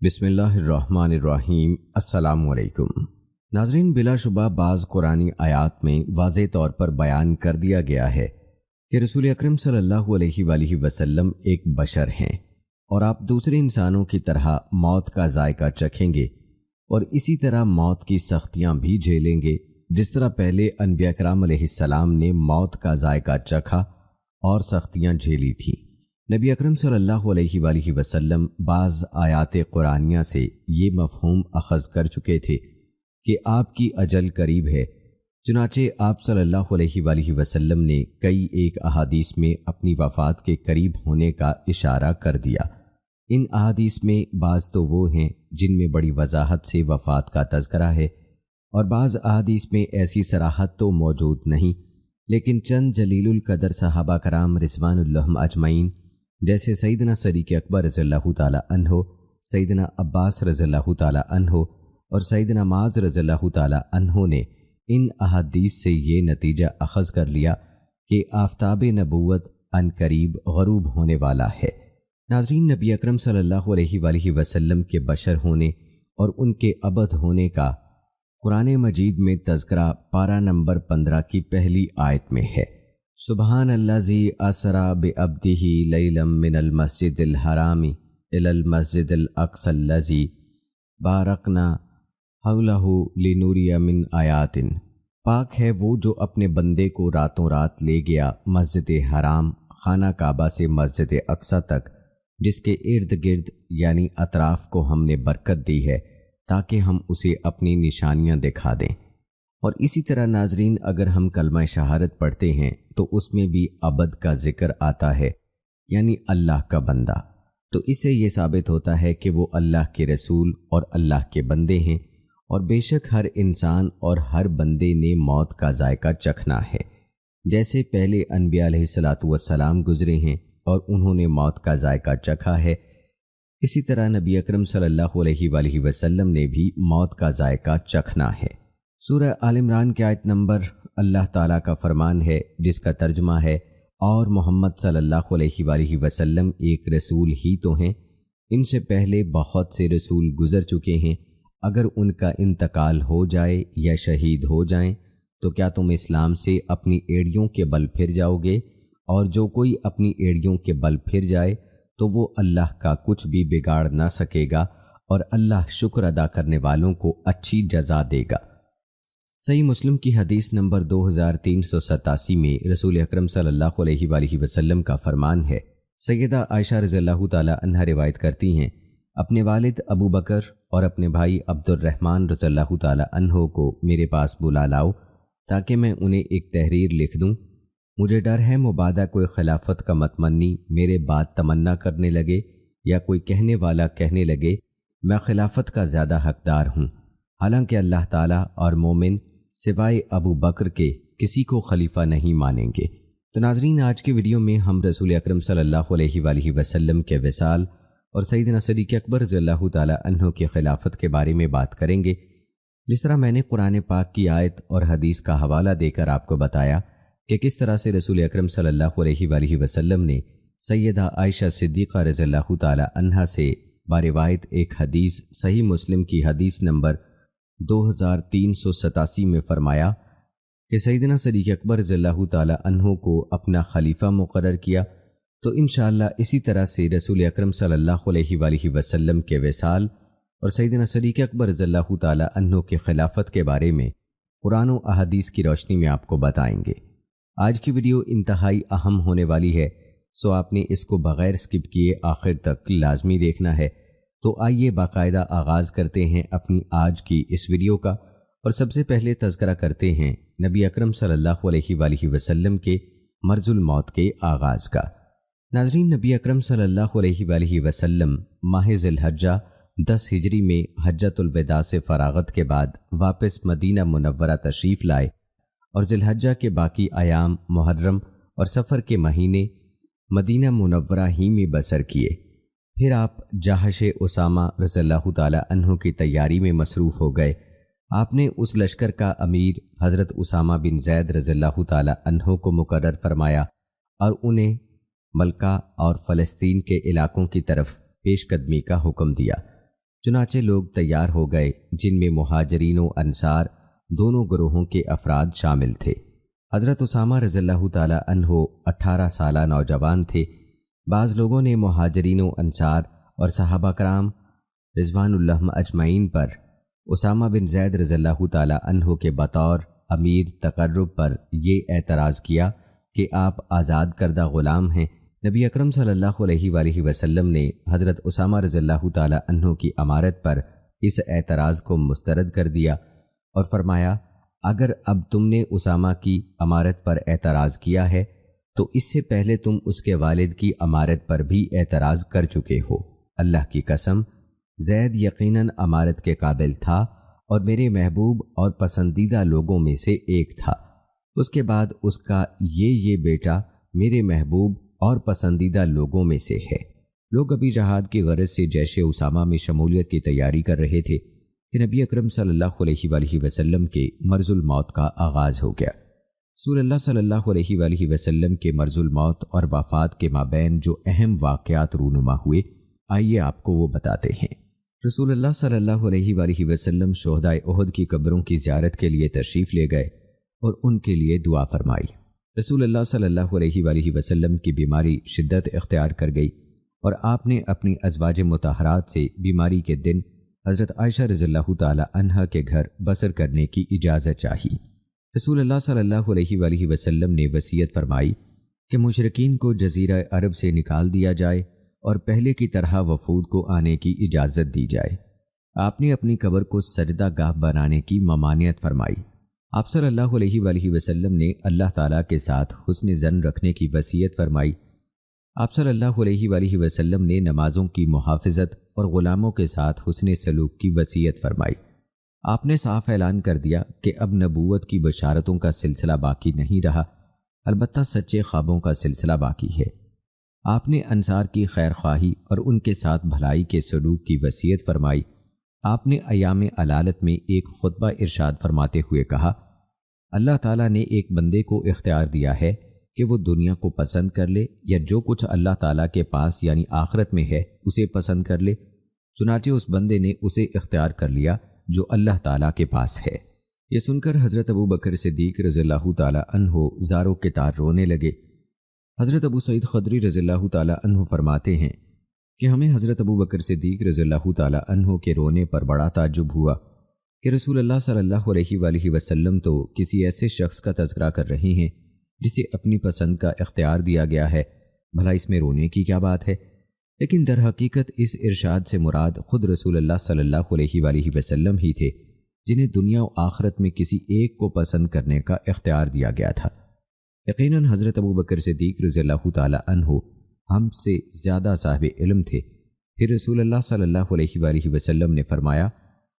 بسم اللہ الرحمن الرحیم۔ السلام علیکم ناظرین، بلا شبہ بعض قرآنی آیات میں واضح طور پر بیان کر دیا گیا ہے کہ رسول اکرم صلی اللہ علیہ وآلہ وسلم ایک بشر ہیں اور آپ دوسرے انسانوں کی طرح موت کا ذائقہ چکھیں گے اور اسی طرح موت کی سختیاں بھی جھیلیں گے جس طرح پہلے انبیاء کرام علیہ السلام نے موت کا ذائقہ چکھا اور سختیاں جھیلی تھیں۔ نبی اکرم صلی اللہ علیہ وآلہ وسلم بعض آیات قرآنیہ سے یہ مفہوم اخذ کر چکے تھے کہ آپ کی اجل قریب ہے، چنانچہ آپ صلی اللہ علیہ وآلہ وسلم نے کئی ایک احادیث میں اپنی وفات کے قریب ہونے کا اشارہ کر دیا۔ ان احادیث میں بعض تو وہ ہیں جن میں بڑی وضاحت سے وفات کا تذکرہ ہے، اور بعض احادیث میں ایسی صراحت تو موجود نہیں، لیکن چند جلیل القدر صحابہ کرام رضوان اللہ اجمعین جیسے سیدنا صدیق اکبر رضی اللہ تعالی عنہ، سیدنا عباس رضی اللہ تعالی عنہ اور سیدنا معاذ رضی اللہ تعالی عنہ نے ان احادیث سے یہ نتیجہ اخذ کر لیا کہ آفتاب نبوت عن قریب غروب ہونے والا ہے۔ ناظرین، نبی اکرم صلی اللہ علیہ وآلہ وسلم کے بشر ہونے اور ان کے ابد ہونے کا قرآن مجید میں تذکرہ پارہ نمبر 15 کی پہلی آیت میں ہے۔ سبحان الذی اسری بعبدہ لیلا من المسجد الحرام الی المسجد الاقصی الذی بارکنا حولہ لنوری من آیات۔ پاک ہے وہ جو اپنے بندے کو راتوں رات لے گیا مسجد حرام خانہ کعبہ سے مسجد اقصی تک، جس کے ارد گرد یعنی اطراف کو ہم نے برکت دی ہے تاکہ ہم اسے اپنی نشانیاں دکھا دیں۔ اور اسی طرح ناظرین، اگر ہم کلمہ شہادت پڑھتے ہیں تو اس میں بھی عبد کا ذکر آتا ہے، یعنی اللہ کا بندہ، تو اس سے یہ ثابت ہوتا ہے کہ وہ اللہ کے رسول اور اللہ کے بندے ہیں، اور بے شک ہر انسان اور ہر بندے نے موت کا ذائقہ چکھنا ہے۔ جیسے پہلے انبیاء علیہ السلام گزرے ہیں اور انہوں نے موت کا ذائقہ چکھا ہے، اسی طرح نبی اکرم صلی اللہ علیہ وآلہ وسلم نے بھی موت کا ذائقہ چکھنا ہے۔ سورہ آل عمران کی آیت نمبر اللہ تعالیٰ کا فرمان ہے جس کا ترجمہ ہے، اور محمد صلی اللہ علیہ وآلہ وسلم ایک رسول ہی تو ہیں، ان سے پہلے بہت سے رسول گزر چکے ہیں، اگر ان کا انتقال ہو جائے یا شہید ہو جائیں تو کیا تم اسلام سے اپنی ایڑیوں کے بل پھر جاؤ گے؟ اور جو کوئی اپنی ایڑیوں کے بل پھر جائے تو وہ اللہ کا کچھ بھی بگاڑ نہ سکے گا، اور اللہ شکر ادا کرنے والوں کو اچھی جزا دے گا۔ صحیح مسلم کی حدیث نمبر 2387 میں رسول اکرم صلی اللہ علیہ وآلہ وسلم کا فرمان ہے، سیدہ عائشہ رضی اللہ تعالی عنہا روایت کرتی ہیں، اپنے والد ابو بکر اور اپنے بھائی عبد الرحمن رضی اللہ تعالی عنہ کو میرے پاس بلا لاؤ تاکہ میں انہیں ایک تحریر لکھ دوں۔ مجھے ڈر ہے مبادہ کوئی خلافت کا متمنی میرے بعد تمنا کرنے لگے یا کوئی کہنے والا کہنے لگے میں خلافت کا زیادہ حقدار ہوں، حالانکہ اللہ تعالیٰ اور مومن سوائے ابو بکر کے کسی کو خلیفہ نہیں مانیں گے۔ تو ناظرین، آج کی ویڈیو میں ہم رسول اکرم صلی اللہ علیہ وآلہ وسلم کے وصال اور سیدنا صدیق اکبر رضی اللہ تعالی عنہ کی خلافت کے بارے میں بات کریں گے۔ جس طرح میں نے قرآن پاک کی آیت اور حدیث کا حوالہ دے کر آپ کو بتایا کہ کس طرح سے رسول اکرم صلی اللہ علیہ وآلہ وسلم نے سیدہ عائشہ صدیقہ رضی اللہ تعالی عنہا سے باروایت ایک حدیث صحیح مسلم کی حدیث نمبر 2387 میں فرمایا کہ سیدنا صدیق اکبر رضی اللہ تعالی عنہ کو اپنا خلیفہ مقرر کیا، تو انشاءاللہ اسی طرح سے رسول اکرم صلی اللہ علیہ وآلہ وسلم کے وصال اور سیدنا صدیق اکبر رضی اللہ تعالی عنہ کے خلافت کے بارے میں قرآن و احادیث کی روشنی میں آپ کو بتائیں گے۔ آج کی ویڈیو انتہائی اہم ہونے والی ہے، سو آپ نے اس کو بغیر سکپ کیے آخر تک لازمی دیکھنا ہے۔ تو آئیے باقاعدہ آغاز کرتے ہیں اپنی آج کی اس ویڈیو کا، اور سب سے پہلے تذکرہ کرتے ہیں نبی اکرم صلی اللہ علیہ وآلہ وسلم کے مرض الموت کے آغاز کا۔ ناظرین، نبی اکرم صلی اللہ علیہ وآلہ وسلم ماہ ذی الحجہ 10 ہجری میں حجۃ الوداع سے فراغت کے بعد واپس مدینہ منورہ تشریف لائے، اور ذی الحجہ کے باقی ایام محرم اور سفر کے مہینے مدینہ منورہ ہی میں بسر کیے۔ پھر آپ جہش اسامہ رضی اللہ تعالی عنہ کی تیاری میں مصروف ہو گئے۔ آپ نے اس لشکر کا امیر حضرت اسامہ بن زید رضی اللہ تعالی عنہ کو مقرر فرمایا اور انہیں ملکہ اور فلسطین کے علاقوں کی طرف پیش قدمی کا حکم دیا۔ چنانچہ لوگ تیار ہو گئے، جن میں مہاجرین و انصار دونوں گروہوں کے افراد شامل تھے۔ حضرت اسامہ رضی اللہ تعالی عنہ 18 سالہ نوجوان تھے۔ بعض لوگوں نے مہاجرین و انصار اور صحابہ کرام رضوان اللہ اجمعین پر اسامہ بن زید رضی اللہ تعالی عنہ کے بطور امیر تقرب پر یہ اعتراض کیا کہ آپ آزاد کردہ غلام ہیں۔ نبی اکرم صلی اللہ علیہ وآلہ وسلم نے حضرت اسامہ رضی اللہ تعالی عنہ کی امارت پر اس اعتراض کو مسترد کر دیا اور فرمایا، اگر اب تم نے اسامہ کی امارت پر اعتراض کیا ہے تو اس سے پہلے تم اس کے والد کی امارت پر بھی اعتراض کر چکے ہو۔ اللہ کی قسم، زید یقیناً امارت کے قابل تھا اور میرے محبوب اور پسندیدہ لوگوں میں سے ایک تھا۔ اس کے بعد اس کا یہ بیٹا میرے محبوب اور پسندیدہ لوگوں میں سے ہے۔ لوگ ابھی جہاد کی غرض سے جیش اسامہ میں شمولیت کی تیاری کر رہے تھے کہ نبی اکرم صلی اللہ علیہ وآلہ وسلم کے مرض الموت کا آغاز ہو گیا۔ رسول اللہ صلی اللہ علیہ وآلہ وسلم کے مرض الموت اور وفات کے مابین جو اہم واقعات رونما ہوئے، آئیے آپ کو وہ بتاتے ہیں۔ رسول اللہ صلی اللہ علیہ وآلہ وسلم شہدائے احد کی قبروں کی زیارت کے لیے تشریف لے گئے اور ان کے لیے دعا فرمائی۔ رسول اللہ صلی اللہ علیہ وآلہ وسلم کی بیماری شدت اختیار کر گئی اور آپ نے اپنی ازواج مطہرات سے بیماری کے دن حضرت عائشہ رضی اللہ تعالی عنہا کے گھر بسر کرنے کی اجازت چاہی۔ رسول اللہ صلی اللہ علیہ وآلہ وسلم نے وصیت فرمائی کہ مشرکین کو جزیرہ عرب سے نکال دیا جائے اور پہلے کی طرح وفود کو آنے کی اجازت دی جائے۔ آپ نے اپنی قبر کو سجدہ گاہ بنانے کی ممانعت فرمائی۔ آپ صلی اللہ علیہ وآلہ وسلم نے اللہ تعالیٰ کے ساتھ حسن ظن رکھنے کی وصیت فرمائی۔ آپ صلی اللہ علیہ وآلہ وسلم نے نمازوں کی محافظت اور غلاموں کے ساتھ حسن سلوک کی وصیت فرمائی۔ آپ نے صاف اعلان کر دیا کہ اب نبوت کی بشارتوں کا سلسلہ باقی نہیں رہا، البتہ سچے خوابوں کا سلسلہ باقی ہے۔ آپ نے انصار کی خیر خواہی اور ان کے ساتھ بھلائی کے سلوک کی وصیت فرمائی۔ آپ نے ایام علالت میں ایک خطبہ ارشاد فرماتے ہوئے کہا، اللہ تعالیٰ نے ایک بندے کو اختیار دیا ہے کہ وہ دنیا کو پسند کر لے یا جو کچھ اللہ تعالیٰ کے پاس یعنی آخرت میں ہے اسے پسند کر لے، چنانچہ اس بندے نے اسے اختیار کر لیا جو اللہ تعالیٰ کے پاس ہے۔ یہ سن کر حضرت ابو بکر صدیق رضی اللہ تعالیٰ عنہ زاروں کے تار رونے لگے۔ حضرت ابو سعید خدری رضی اللہ تعالیٰ عنہ فرماتے ہیں کہ ہمیں حضرت ابو بکر صدیق رضی اللہ تعالیٰ عنہ کے رونے پر بڑا تعجب ہوا کہ رسول اللہ صلی اللہ علیہ وآلہ وسلم تو کسی ایسے شخص کا تذکرہ کر رہے ہیں جسے اپنی پسند کا اختیار دیا گیا ہے، بھلا اس میں رونے کی کیا بات ہے؟ لیکن در حقیقت اس ارشاد سے مراد خود رسول اللہ صلی اللہ علیہ وآلہ وسلم ہی تھے، جنہیں دنیا و آخرت میں کسی ایک کو پسند کرنے کا اختیار دیا گیا تھا۔ یقیناً حضرت ابو بکر صدیق رضی اللہ تعالی عنہ ہم سے زیادہ صاحب علم تھے۔ پھر رسول اللہ صلی اللہ علیہ وآلہ وسلم نے فرمایا،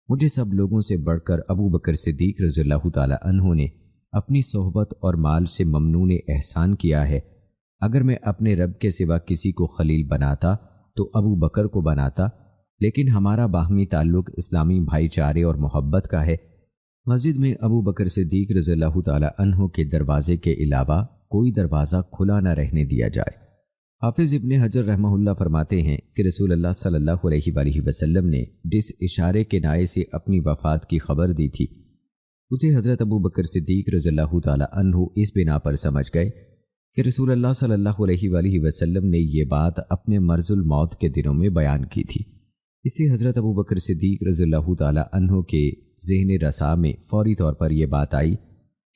مجھے سب لوگوں سے بڑھ کر ابو بکر صدیق رضی اللہ تعالی عنہ نے اپنی صحبت اور مال سے ممنون احسان کیا ہے۔ اگر میں اپنے رب کے سوا کسی کو خلیل بناتا تو ابو بکر کو بناتا، لیکن ہمارا باہمی تعلق اسلامی بھائی چارے اور محبت کا ہے۔ مسجد میں ابو بکر صدیق رضی اللہ تعالی عنہ کے دروازے کے علاوہ کوئی دروازہ کھلا نہ رہنے دیا جائے۔ حافظ ابن حجر رحمہ اللہ فرماتے ہیں کہ رسول اللہ صلی اللہ علیہ وآلہ وسلم نے جس اشارے کے نائے سے اپنی وفات کی خبر دی تھی، اسے حضرت ابو بکر صدیق رضی اللہ تعالی عنہ اس بنا پر سمجھ گئے کہ رسول اللہ صلی اللہ علیہ وآلہ وسلم نے یہ بات اپنے مرض الموت کے دنوں میں بیان کی تھی۔ اس سے حضرت ابو بکر صدیق رضی اللہ تعالی عنہ کے ذہن رسا میں فوری طور پر یہ بات آئی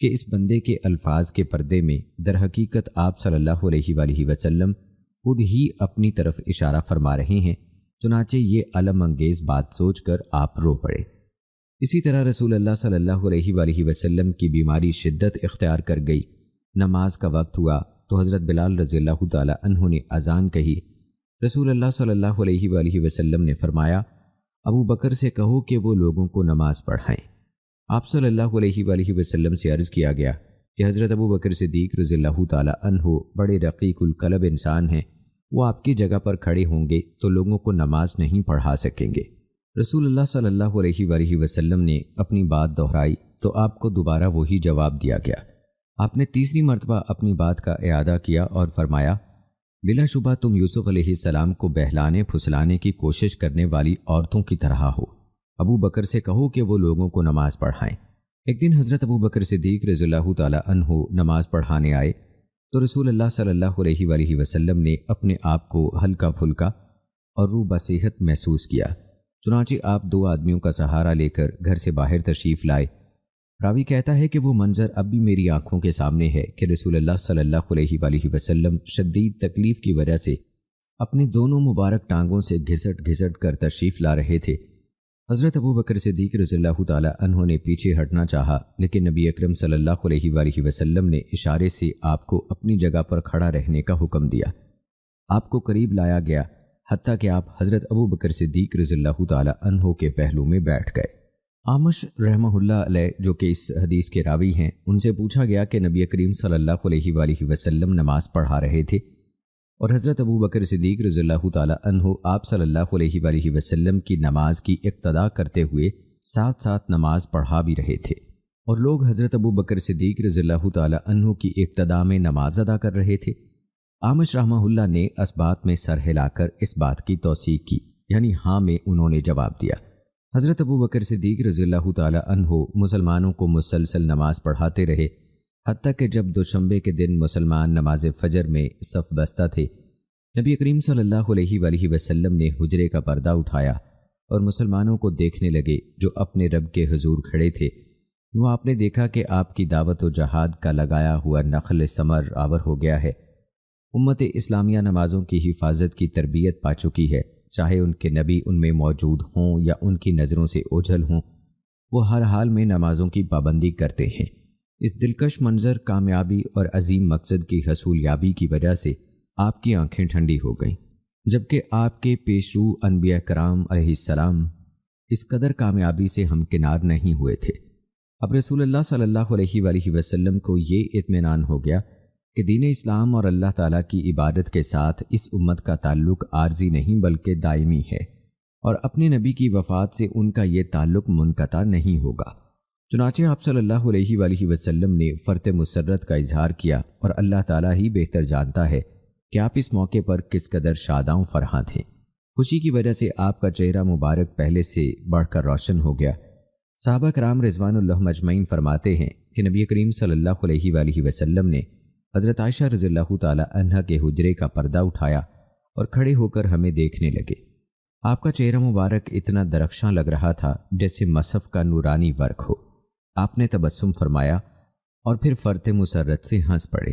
کہ اس بندے کے الفاظ کے پردے میں در حقیقت آپ صلی اللہ علیہ وآلہ وسلم خود ہی اپنی طرف اشارہ فرما رہے ہیں، چنانچہ یہ علم انگیز بات سوچ کر آپ رو پڑے۔ اسی طرح رسول اللہ صلی اللہ علیہ وآلہ وسلم کی بیماری شدت اختیار کر گئی۔ نماز کا وقت ہوا تو حضرت بلال رضی اللہ تعالی عنہ نے اذان کہی۔ رسول اللہ صلی اللہ علیہ وآلہ وسلم نے فرمایا، ابو بکر سے کہو کہ وہ لوگوں کو نماز پڑھائیں۔ آپ صلی اللہ علیہ وآلہ وسلم سے عرض کیا گیا کہ حضرت ابو بکر صدیق رضی اللہ تعالی عنہ بڑے رقیق القلب انسان ہیں، وہ آپ کی جگہ پر کھڑے ہوں گے تو لوگوں کو نماز نہیں پڑھا سکیں گے۔ رسول اللہ صلی اللہ علیہ وآلہ وسلم نے اپنی بات دہرائی تو آپ کو دوبارہ وہی جواب دیا گیا۔ آپ نے تیسری مرتبہ اپنی بات کا اعادہ کیا اور فرمایا، بلا شبہ تم یوسف علیہ السلام کو بہلانے پھسلانے کی کوشش کرنے والی عورتوں کی طرح ہو۔ ابو بکر سے کہو کہ وہ لوگوں کو نماز پڑھائیں۔ ایک دن حضرت ابو بکر صدیق رضی اللہ تعالی عنہ نماز پڑھانے آئے تو رسول اللہ صلی اللہ علیہ وآلہ وسلم نے اپنے آپ کو ہلکا پھلکا اور روح بصیحت محسوس کیا۔ چنانچہ آپ 2 آدمیوں کا سہارا لے کر گھر سے باہر تشریف لائے۔ راوی کہتا ہے کہ وہ منظر اب بھی میری آنکھوں کے سامنے ہے کہ رسول اللہ صلی اللہ علیہ وآلہ وسلم شدید تکلیف کی وجہ سے اپنی دونوں مبارک ٹانگوں سے گھسٹ گھسٹ کر تشریف لا رہے تھے۔ حضرت ابو بکر صدیق رضی اللہ تعالی عنہ نے پیچھے ہٹنا چاہا، لیکن نبی اکرم صلی اللہ علیہ وآلہ وسلم نے اشارے سے آپ کو اپنی جگہ پر کھڑا رہنے کا حکم دیا۔ آپ کو قریب لایا گیا، حتیٰ کہ آپ حضرت ابو بکر صدیق رضی اللہ تعالی عنہ کے پہلو میں بیٹھ گئے۔ عامش رحمہ اللہ علیہ جو کہ اس حدیث کے راوی ہیں، ان سے پوچھا گیا کہ نبی کریم صلی اللہ علیہ وآلہ وسلم نماز پڑھا رہے تھے اور حضرت ابو بکر صدیق رضی اللہ تعالی عنہ آپ صلی اللہ علیہ وآلہ وسلم کی نماز کی اقتدا کرتے ہوئے ساتھ ساتھ نماز پڑھا بھی رہے تھے، اور لوگ حضرت ابو بکر صدیق رضی اللہ تعالی عنہ کی اقتدا میں نماز ادا کر رہے تھے۔ عامش رحمہ اللہ نے اس بات میں سر ہلا کر اس بات کی توثیق کی، یعنی ہاں میں انہوں نے جواب دیا۔ حضرت ابو بکر صدیق رضی اللہ تعالی عنہ مسلمانوں کو مسلسل نماز پڑھاتے رہے، حتیٰ کہ جب دوشنبے کے دن مسلمان نماز فجر میں صف بستہ تھے، نبی کریم صلی اللہ علیہ وآلہ وسلم نے حجرے کا پردہ اٹھایا اور مسلمانوں کو دیکھنے لگے جو اپنے رب کے حضور کھڑے تھے۔ یوں آپ نے دیکھا کہ آپ کی دعوت و جہاد کا لگایا ہوا نخل ثمر آور ہو گیا ہے۔ امت اسلامیہ نمازوں کی حفاظت کی تربیت پا چکی ہے، چاہے ان کے نبی ان میں موجود ہوں یا ان کی نظروں سے اوجھل ہوں، وہ ہر حال میں نمازوں کی پابندی کرتے ہیں۔ اس دلکش منظر، کامیابی اور عظیم مقصد کی حصولیابی کی وجہ سے آپ کی آنکھیں ٹھنڈی ہو گئیں، جبکہ آپ کے پیشرو انبیاء کرام علیہ السلام اس قدر کامیابی سے ہمکنار نہیں ہوئے تھے۔ اب رسول اللہ صلی اللہ علیہ وآلہ وسلم کو یہ اطمینان ہو گیا کہ دین اسلام اور اللہ تعالیٰ کی عبادت کے ساتھ اس امت کا تعلق عارضی نہیں بلکہ دائمی ہے، اور اپنے نبی کی وفات سے ان کا یہ تعلق منقطع نہیں ہوگا۔ چنانچہ آپ صلی اللہ علیہ وآلہ وسلم نے فرط مسرت کا اظہار کیا، اور اللہ تعالیٰ ہی بہتر جانتا ہے کہ آپ اس موقع پر کس قدر شاداں و فرحاں تھے۔ خوشی کی وجہ سے آپ کا چہرہ مبارک پہلے سے بڑھ کر روشن ہو گیا۔ صحابہ کرام رضوان اللہ مجمعین فرماتے ہیں کہ نبی کریم صلی اللہ علیہ وآلہ وسلم نے حضرت عائشہ رضی اللہ تعالی عنہا کے حجرے کا پردہ اٹھایا اور کھڑے ہو کر ہمیں دیکھنے لگے۔ آپ کا چہرہ مبارک اتنا درخشاں لگ رہا تھا جیسے مصحف کا نورانی ورق ہو۔ آپ نے تبسم فرمایا اور پھر فرط مسرت سے ہنس پڑے۔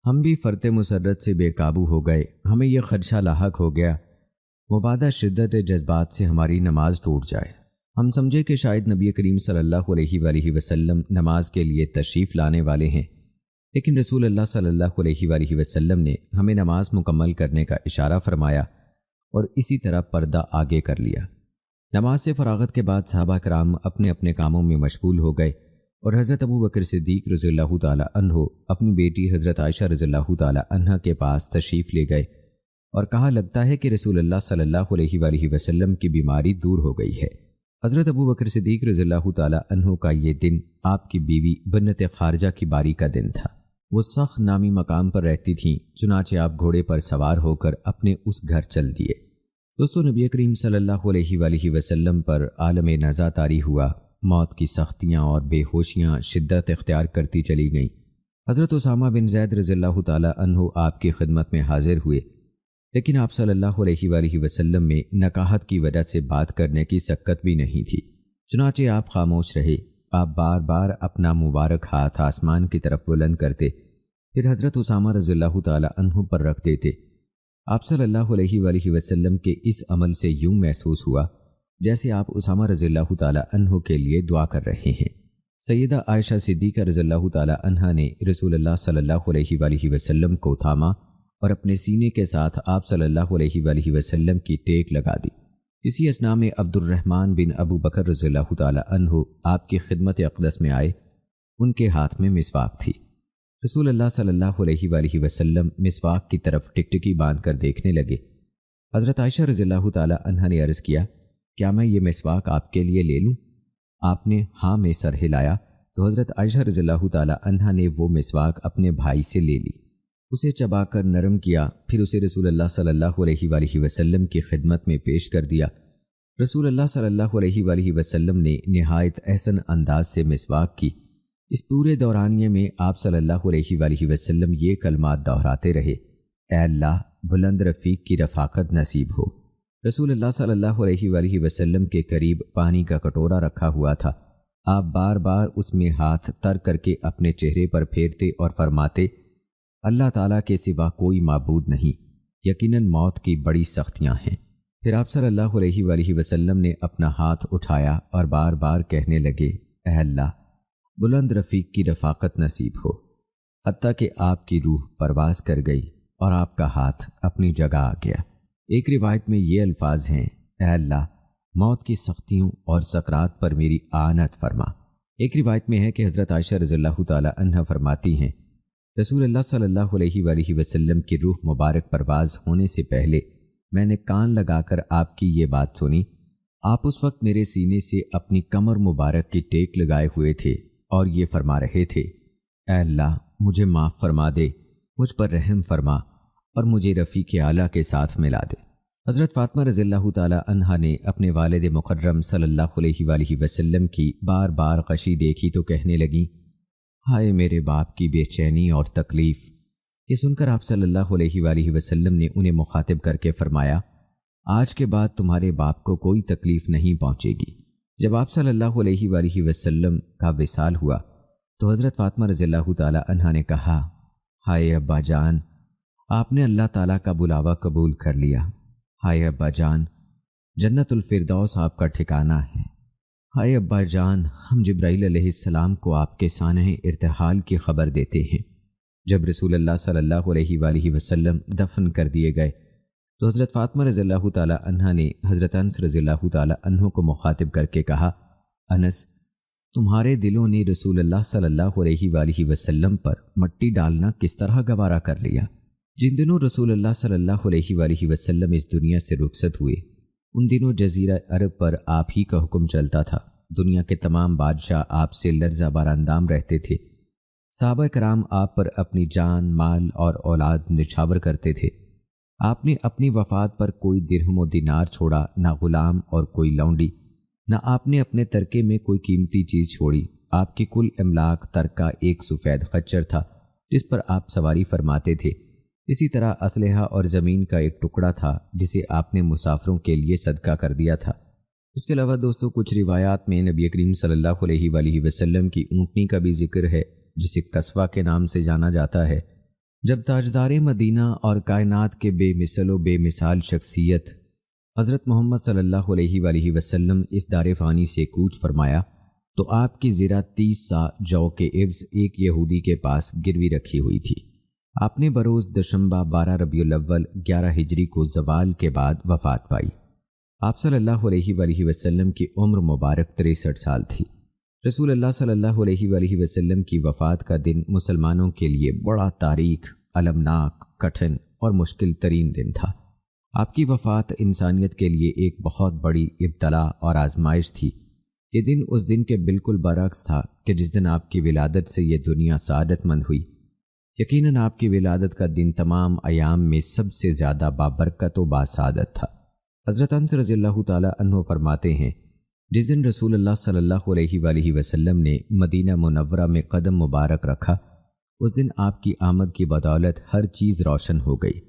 ہم بھی فرط مسرت سے بے قابو ہو گئے، ہمیں یہ خدشہ لاحق ہو گیا مبادا شدت جذبات سے ہماری نماز ٹوٹ جائے۔ ہم سمجھے کہ شاید نبی کریم صلی اللہ علیہ وآلہ وسلم نماز کے لیے تشریف لانے والے ہیں، لیکن رسول اللہ صلی اللہ علیہ وآلہ وسلم نے ہمیں نماز مکمل کرنے کا اشارہ فرمایا اور اسی طرح پردہ آگے کر لیا۔ نماز سے فراغت کے بعد صحابہ کرام اپنے اپنے کاموں میں مشغول ہو گئے، اور حضرت ابو بکر صدیق رضی اللہ تعالی عنہ اپنی بیٹی حضرت عائشہ رضی اللہ تعالی عنہا کے پاس تشریف لے گئے اور کہا لگتا ہے کہ رسول اللہ صلی اللہ علیہ وآلہ وسلم کی بیماری دور ہو گئی ہے۔ حضرت ابو بکر صدیق رضی اللہ تعالی عنہ کا یہ دن آپ کی بیوی بنت خارجہ کی باری کا دن تھا۔ وہ سخت نامی مقام پر رہتی تھیں، چنانچہ آپ گھوڑے پر سوار ہو کر اپنے اس گھر چل دیے۔ دوستو، نبی کریم صلی اللہ علیہ وآلہ وسلم پر عالم نزا طاری ہوا، موت کی سختیاں اور بے ہوشیاں شدت اختیار کرتی چلی گئیں۔ حضرت اسامہ بن زید رضی اللہ تعالی عنہ آپ کی خدمت میں حاضر ہوئے، لیکن آپ صلی اللہ علیہ وآلہ وسلم میں نکاحت کی وجہ سے بات کرنے کی سکت بھی نہیں تھی، چنانچہ آپ خاموش رہے۔ آپ بار بار اپنا مبارک ہاتھ آسمان کی طرف بلند کرتے، پھر حضرت اسامہ رضی اللہ تعالی عنہ پر رکھ دیتے۔ آپ صلی اللہ علیہ وآلہ وسلم کے اس عمل سے یوں محسوس ہوا جیسے آپ اسامہ رضی اللہ تعالی عنہ کے لیے دعا کر رہے ہیں۔ سیدہ عائشہ صدیقہ رضی اللہ تعالی عنہا نے رسول اللہ صلی اللہ علیہ وآلہ وسلم کو تھاما اور اپنے سینے کے ساتھ آپ صلی اللہ علیہ وآلہ وسلم کی ٹیک لگا دی۔ اسی اثناء میں عبد الرحمن بن ابو بکر رضی اللہ تعالی عنہ آپ کی خدمت اقدس میں آئے، ان کے ہاتھ میں مسواک تھی۔ رسول اللہ صلی اللہ علیہ وآلہ وسلم مسواک کی طرف ٹکٹکی باندھ کر دیکھنے لگے۔ حضرت عائشہ رضی اللہ تعالی عنہا نے عرض کیا، کیا میں یہ مسواک آپ کے لیے لے لوں؟ آپ نے ہاں میں سر ہلایا تو حضرت عائشہ رضی اللہ تعالی عنہا نے وہ مسواک اپنے بھائی سے لے لی۔ اسے چبا کر نرم کیا، پھر اسے رسول اللہ صلی اللہ علیہ وآلہ وسلم کی خدمت میں پیش کر دیا۔ رسول اللہ صلی اللہ علیہ وآلہ وسلم نے نہایت احسن انداز سے مسواک کی۔ اس پورے دورانیے میں آپ صلی اللہ علیہ وآلہ وسلم یہ کلمات دہراتے رہے: اے اللہ، بلند رفیق کی رفاقت نصیب ہو۔ رسول اللہ صلی اللہ علیہ وآلہ وسلم کے قریب پانی کا کٹورا رکھا ہوا تھا۔ آپ بار بار اس میں ہاتھ تر کر کے اپنے چہرے پر پھیرتے اور فرماتے: اللہ تعالیٰ کے سوا کوئی معبود نہیں، یقیناً موت کی بڑی سختیاں ہیں۔ پھر آپ صلی اللہ علیہ وآلہ وسلم نے اپنا ہاتھ اٹھایا اور بار بار کہنے لگے: اے اللہ، بلند رفیق کی رفاقت نصیب ہو، حتیٰ کہ آپ کی روح پرواز کر گئی اور آپ کا ہاتھ اپنی جگہ آ گیا۔ ایک روایت میں یہ الفاظ ہیں: اے اللہ، موت کی سختیوں اور سکرات پر میری اعانت فرما۔ ایک روایت میں ہے کہ حضرت عائشہ رضی اللہ تعالی عنہا فرماتی ہیں: رسول اللہ صلی اللہ علیہ وآلہ وسلم کی روح مبارک پرواز ہونے سے پہلے میں نے کان لگا کر آپ کی یہ بات سنی۔ آپ اس وقت میرے سینے سے اپنی کمر مبارک کی ٹیک لگائے ہوئے تھے اور یہ فرما رہے تھے: اے اللہ، مجھے معاف فرما دے، مجھ پر رحم فرما اور مجھے رفیق اعلیٰ کے ساتھ ملا دے۔ حضرت فاطمہ رضی اللہ تعالی عنہا نے اپنے والد مکرم صلی اللہ علیہ وآلہ وسلم کی بار بار غشی دیکھی تو کہنے لگیں: ہائے میرے باپ کی بے چینی اور تکلیف۔ یہ سن کر آپ صلی اللہ علیہ وآلہ وسلم نے انہیں مخاطب کر کے فرمایا: آج کے بعد تمہارے باپ کو کوئی تکلیف نہیں پہنچے گی۔ جب آپ صلی اللہ علیہ وآلہ وسلم کا وصال ہوا تو حضرت فاطمہ رضی اللہ تعالی عنہا نے کہا: ہائے ابا جان، آپ نے اللہ تعالیٰ کا بلاوا قبول کر لیا۔ ہائے ابا جان، جنت الفردوس آپ کا ٹھکانہ ہے۔ ہائے ابا جان، ہم جبرائیل علیہ السلام کو آپ کے سانحِ ارتحال کی خبر دیتے ہیں۔ جب رسول اللہ صلی اللہ علیہ وآلہ وسلم دفن کر دیے گئے تو حضرت فاطمہ رضی اللہ تعالی عنہا نے حضرت انس رضی اللہ تعالی عنہ کو مخاطب کر کے کہا: انس، تمہارے دلوں نے رسول اللہ صلی اللہ علیہ وآلہ وسلم پر مٹی ڈالنا کس طرح گوارا کر لیا؟ جن دنوں رسول اللہ صلی اللہ علیہ وآلہ وسلم اس دنیا سے رخصت ہوئے، ان دنوں جزیرہ عرب پر آپ ہی کا حکم چلتا تھا۔ دنیا کے تمام بادشاہ آپ سے لرزہ بار اندام رہتے تھے۔ صحابہ کرام آپ پر اپنی جان، مال اور اولاد نچھاور کرتے تھے۔ آپ نے اپنی وفات پر کوئی درہم و دینار چھوڑا، نہ غلام اور کوئی لونڈی، نہ آپ نے اپنے ترکے میں کوئی قیمتی چیز چھوڑی۔ آپ کی کل املاک ترکہ ایک سفید خچر تھا جس پر آپ سواری فرماتے تھے۔ اسی طرح اسلحہ اور زمین کا ایک ٹکڑا تھا جسے آپ نے مسافروں کے لیے صدقہ کر دیا تھا۔ اس کے علاوہ دوستو، کچھ روایات میں نبی کریم صلی اللہ علیہ وآلہ وسلم کی اونٹنی کا بھی ذکر ہے جسے قصوہ کے نام سے جانا جاتا ہے۔ جب تاجدار مدینہ اور کائنات کے بے مثل و بے مثال شخصیت حضرت محمد صلی اللہ علیہ وآلہ وسلم اس دار فانی سے کوچ فرمایا تو آپ کی زرہ 30 سا جو کے عوض ایک یہودی کے پاس گروی رکھی ہوئی تھی۔ آپ نے بروز دشمبہ 12 ربیع الاول 11 ہجری کو زوال کے بعد وفات پائی۔ آپ صلی اللہ علیہ وآلہ وسلم کی عمر مبارک 63 سال تھی۔ رسول اللہ صلی اللہ علیہ وآلہ وسلم کی وفات کا دن مسلمانوں کے لیے بڑا تاریک، المناک، کٹھن اور مشکل ترین دن تھا۔ آپ کی وفات انسانیت کے لیے ایک بہت بڑی ابتلا اور آزمائش تھی۔ یہ دن اس دن کے بالکل برعکس تھا کہ جس دن آپ کی ولادت سے یہ دنیا سعادت مند ہوئی۔ یقیناً آپ کی ولادت کا دن تمام ایام میں سب سے زیادہ بابرکت و باسعادت تھا۔ حضرت انس رضی اللہ تعالی عنہ فرماتے ہیں: جس دن رسول اللہ صلی اللہ علیہ وآلہ وسلم نے مدینہ منورہ میں قدم مبارک رکھا، اس دن آپ کی آمد کی بدولت ہر چیز روشن ہو گئی۔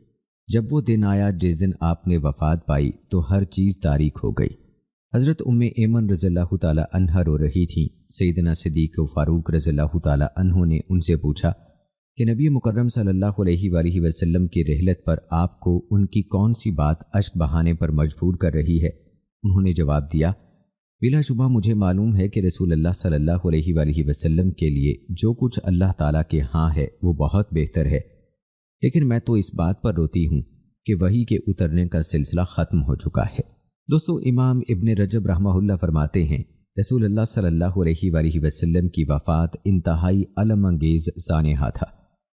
جب وہ دن آیا جس دن آپ نے وفات پائی تو ہر چیز تاریک ہو گئی۔ حضرت ام ایمن رضی اللہ تعالی عنہ رو رہی تھیں۔ سیدنا صدیق و فاروق رضی اللہ تعالی عنہ نے ان سے پوچھا کہ نبی مکرم صلی اللہ علیہ وآلہ وسلم کی رحلت پر آپ کو ان کی کون سی بات اشک بہانے پر مجبور کر رہی ہے؟ انہوں نے جواب دیا: بلا شبہ مجھے معلوم ہے کہ رسول اللہ صلی اللہ علیہ وآلہ وسلم کے لیے جو کچھ اللہ تعالیٰ کے ہاں ہے وہ بہت بہتر ہے، لیکن میں تو اس بات پر روتی ہوں کہ وحی کے اترنے کا سلسلہ ختم ہو چکا ہے۔ دوستو، امام ابن رجب رحمہ اللہ فرماتے ہیں: رسول اللہ صلی اللہ علیہ وآلہ وسلم کی وفات انتہائی الم انگیز سانحہ تھا۔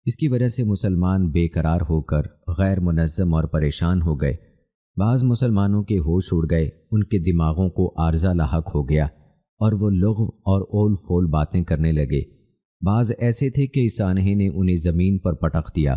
اس کی وجہ سے مسلمان بے قرار ہو کر غیر منظم اور پریشان ہو گئے۔ بعض مسلمانوں کے ہوش اڑ گئے، ان کے دماغوں کو عارضہ لاحق ہو گیا اور وہ لغو اور اول فول باتیں کرنے لگے۔ بعض ایسے تھے کہ اس سانحے نے انہیں زمین پر پٹخ دیا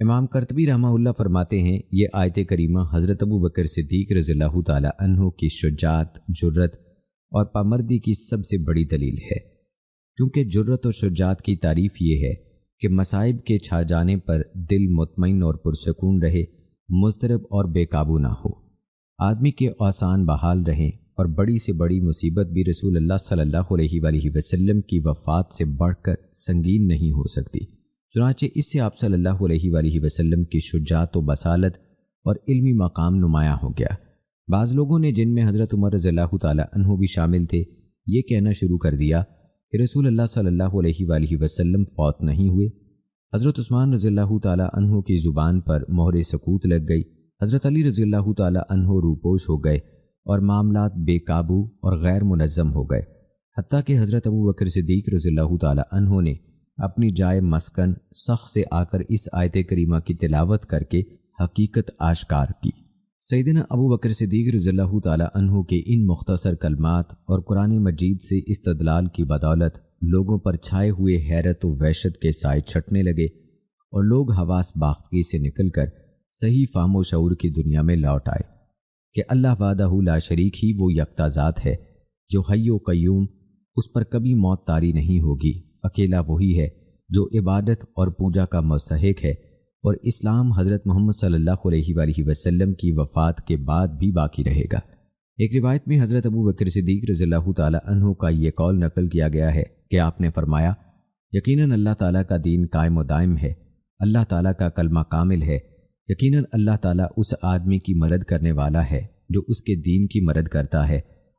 امام قرطبی رحمہ اللہ فرماتے ہیں، یہ آیت کریمہ حضرت ابو بکر صدیق رضی اللہ تعالی عنہ کی شجاعت، جرت اور پامردی کی سب سے بڑی دلیل ہے، کیونکہ جرت اور شجاعت کی تعریف یہ ہے کہ مصائب کے چھا جانے پر دل مطمئن اور پرسکون رہے، مضطرب اور بے قابو نہ ہو، آدمی کے اوسان بحال رہیں، اور بڑی سے بڑی مصیبت بھی رسول اللہ صلی اللہ علیہ وآلہ وسلم کی وفات سے بڑھ کر سنگین نہیں ہو سکتی۔ چنانچہ اس سے آپ صلی اللہ علیہ وآلہ وسلم کی شجاعت و بصالت اور علمی مقام نمایاں ہو گیا۔ بعض لوگوں نے، جن میں حضرت عمر رضی اللہ تعالی عنہ بھی شامل تھے، یہ کہنا شروع کر دیا کہ رسول اللہ صلی اللہ علیہ وآلہ وسلم فوت نہیں ہوئے۔ حضرت عثمان رضی اللہ تعالی عنہ کی زبان پر مہر سکوت لگ گئی، حضرت علی رضی اللہ تعالی عنہ روپوش ہو گئے اور معاملات بے قابو اور غیر منظم ہو گئے، حتیٰ کہ حضرت ابو بکر صدیق رضی اللہ تعالی عنہ نے اپنی جائے مسکن سخت سے آ کر اس آیت کریمہ کی تلاوت کر کے حقیقت آشکار کی۔ سیدنا ابو بکر صدیق رضی اللہ تعالی عنہ کے ان مختصر کلمات اور قرآن مجید سے استدلال کی بدولت لوگوں پر چھائے ہوئے حیرت و وحشت کے سائے چھٹنے لگے، اور لوگ حواس باختگی سے نکل کر صحیح فہم و شعور کی دنیا میں لوٹ آئے کہ اللہ وحدہ لا شریک ہی وہ یکتا ذات ہے جو حی و قیوم، اس پر کبھی موت طاری نہیں ہوگی، اکیلا وہی ہے جو عبادت اور پوجا کا مستحق ہے، اور اسلام حضرت محمد صلی اللہ علیہ وآلہ وسلم کی وفات کے بعد بھی باقی رہے گا۔ ایک روایت میں حضرت ابو بکر صدیق رضی اللہ تعالی عنہ کا یہ قول نقل کیا گیا ہے کہ آپ نے فرمایا، یقیناً اللہ تعالیٰ کا دین قائم و دائم ہے، اللہ تعالیٰ کا کلمہ کامل ہے، یقیناً اللہ تعالیٰ اس آدمی کی مدد کرنے والا ہے جو اس کے دین کی مدد کرتا ہے،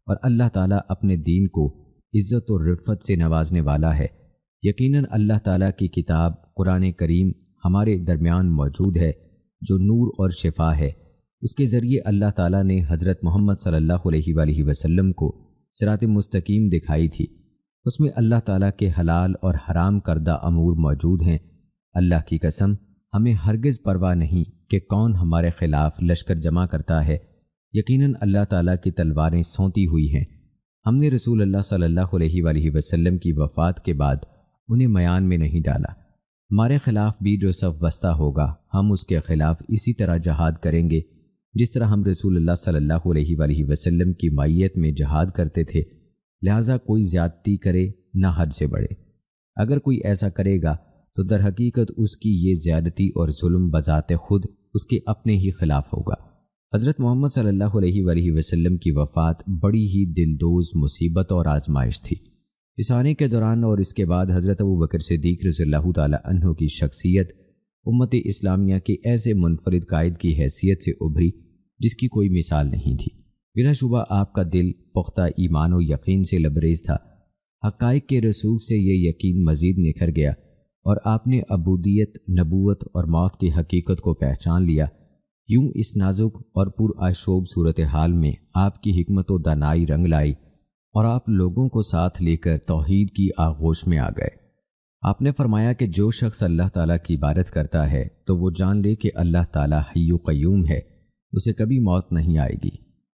اور اللہ تعالیٰ اپنے دین کو عزت و رفعت سے نوازنے والا ہے۔ یقیناً اللہ تعالیٰ کی کتاب قرآن کریم ہمارے درمیان موجود ہے جو نور اور شفا ہے، اس کے ذریعے اللہ تعالیٰ نے حضرت محمد صلی اللہ علیہ وآلہ وسلم کو صراط مستقیم دکھائی تھی، اس میں اللہ تعالیٰ کے حلال اور حرام کردہ امور موجود ہیں۔ اللہ کی قسم، ہمیں ہرگز پرواہ نہیں کہ کون ہمارے خلاف لشکر جمع کرتا ہے، یقیناً اللہ تعالیٰ کی تلواریں سونتی ہوئی ہیں۔ ہم نے رسول اللہ صلی اللہ علیہ وآلہ وسلم کی وفات کے بعد انہیں میان میں نہیں ڈالا، ہمارے خلاف بھی جو صف بستہ ہوگا ہم اس کے خلاف اسی طرح جہاد کریں گے جس طرح ہم رسول اللہ صلی اللہ علیہ وآلہ وسلم کی مائیت میں جہاد کرتے تھے، لہٰذا کوئی زیادتی کرے نہ حد سے بڑھے، اگر کوئی ایسا کرے گا تو در حقیقت اس کی یہ زیادتی اور ظلم بذات خود اس کے اپنے ہی خلاف ہوگا۔ حضرت محمد صلی اللہ علیہ وآلہ وسلم کی وفات بڑی ہی دلدوز مصیبت اور آزمائش تھی۔ اس آنے کے دوران اور اس کے بعد حضرت ابو بکر صدیق رضی اللہ تعالی عنہ کی شخصیت امت اسلامیہ کے ایسے منفرد قائد کی حیثیت سے ابھری جس کی کوئی مثال نہیں تھی۔ بلا شبہ آپ کا دل پختہ ایمان و یقین سے لبریز تھا، حقائق کے رسوخ سے یہ یقین مزید نکھر گیا، اور آپ نے عبودیت، نبوت اور موت کی حقیقت کو پہچان لیا۔ یوں اس نازک اور پر آشوب صورتحال میں آپ کی حکمت و دانائی رنگ لائی، اور آپ لوگوں کو ساتھ لے کر توحید کی آغوش میں آ گئے۔ آپ نے فرمایا کہ جو شخص اللہ تعالیٰ کی عبادت کرتا ہے تو وہ جان لے کہ اللہ تعالیٰ حی و قیوم ہے، اسے کبھی موت نہیں آئے گی۔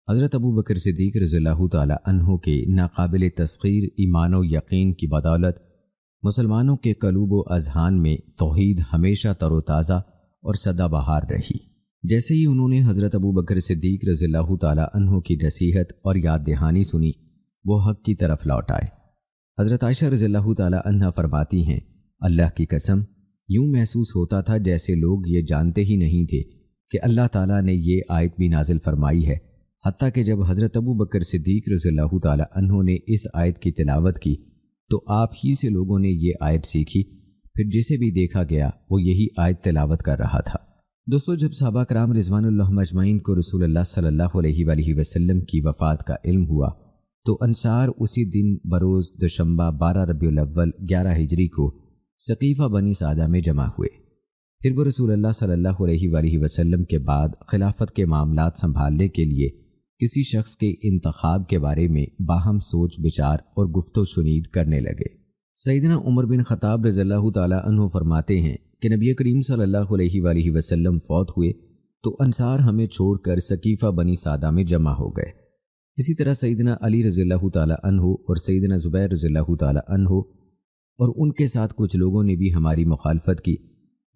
حضرت ابو بکر صدیق رضی اللہ تعالی عنہ کے ناقابل تسخیر ایمان و یقین کی بدولت مسلمانوں کے قلوب و اذہان میں توحید ہمیشہ تر و تازہ اور سدا بہار رہی۔ جیسے ہی انہوں نے حضرت ابو بکر صدیق رضی اللہ تعالی عنہ کی نصیحت اور یاد دہانی سنی، وہ حق کی طرف لوٹ آئے۔ حضرت عائشہ رضی اللہ تعالی عنہ فرماتی ہیں، اللہ کی قسم، یوں محسوس ہوتا تھا جیسے لوگ یہ جانتے ہی نہیں تھے کہ اللہ تعالیٰ نے یہ آیت بھی نازل فرمائی ہے، حتیٰ کہ جب حضرت ابو بکر صدیق رضی اللہ تعالی عنہ نے اس آیت کی تلاوت کی تو آپ ہی سے لوگوں نے یہ آیت سیکھی، پھر جسے بھی دیکھا گیا وہ یہی آیت تلاوت کر رہا تھا۔ دوستو، جب صحابہ کرام رضوان اللہ مجمعین کو رسول اللہ صلی اللہ علیہ وآلہ وسلم کی وفات کا علم ہوا تو انصار اسی دن بروز دوشنبہ 12 ربیع الاول 11 ہجری کو ثقیفہ بنی سعدہ میں جمع ہوئے۔ پھر وہ رسول اللہ صلی اللہ علیہ وآلہ وسلم کے بعد خلافت کے معاملات سنبھالنے کے لیے کسی شخص کے انتخاب کے بارے میں باہم سوچ بچار اور گفت و شنید کرنے لگے۔ سیدنا عمر بن خطاب رضی اللہ تعالی عنہ فرماتے ہیں کہ نبی کریم صلی اللہ علیہ وآلہ وسلم فوت ہوئے تو انصار ہمیں چھوڑ کر ثقیفہ بنی سعدہ میں جمع ہو گئے۔ اسی طرح سیدنا علی رضی اللہ تعالی عنہ اور سیدنا زبیر رضی اللہ تعالی عنہ اور ان کے ساتھ کچھ لوگوں نے بھی ہماری مخالفت کی،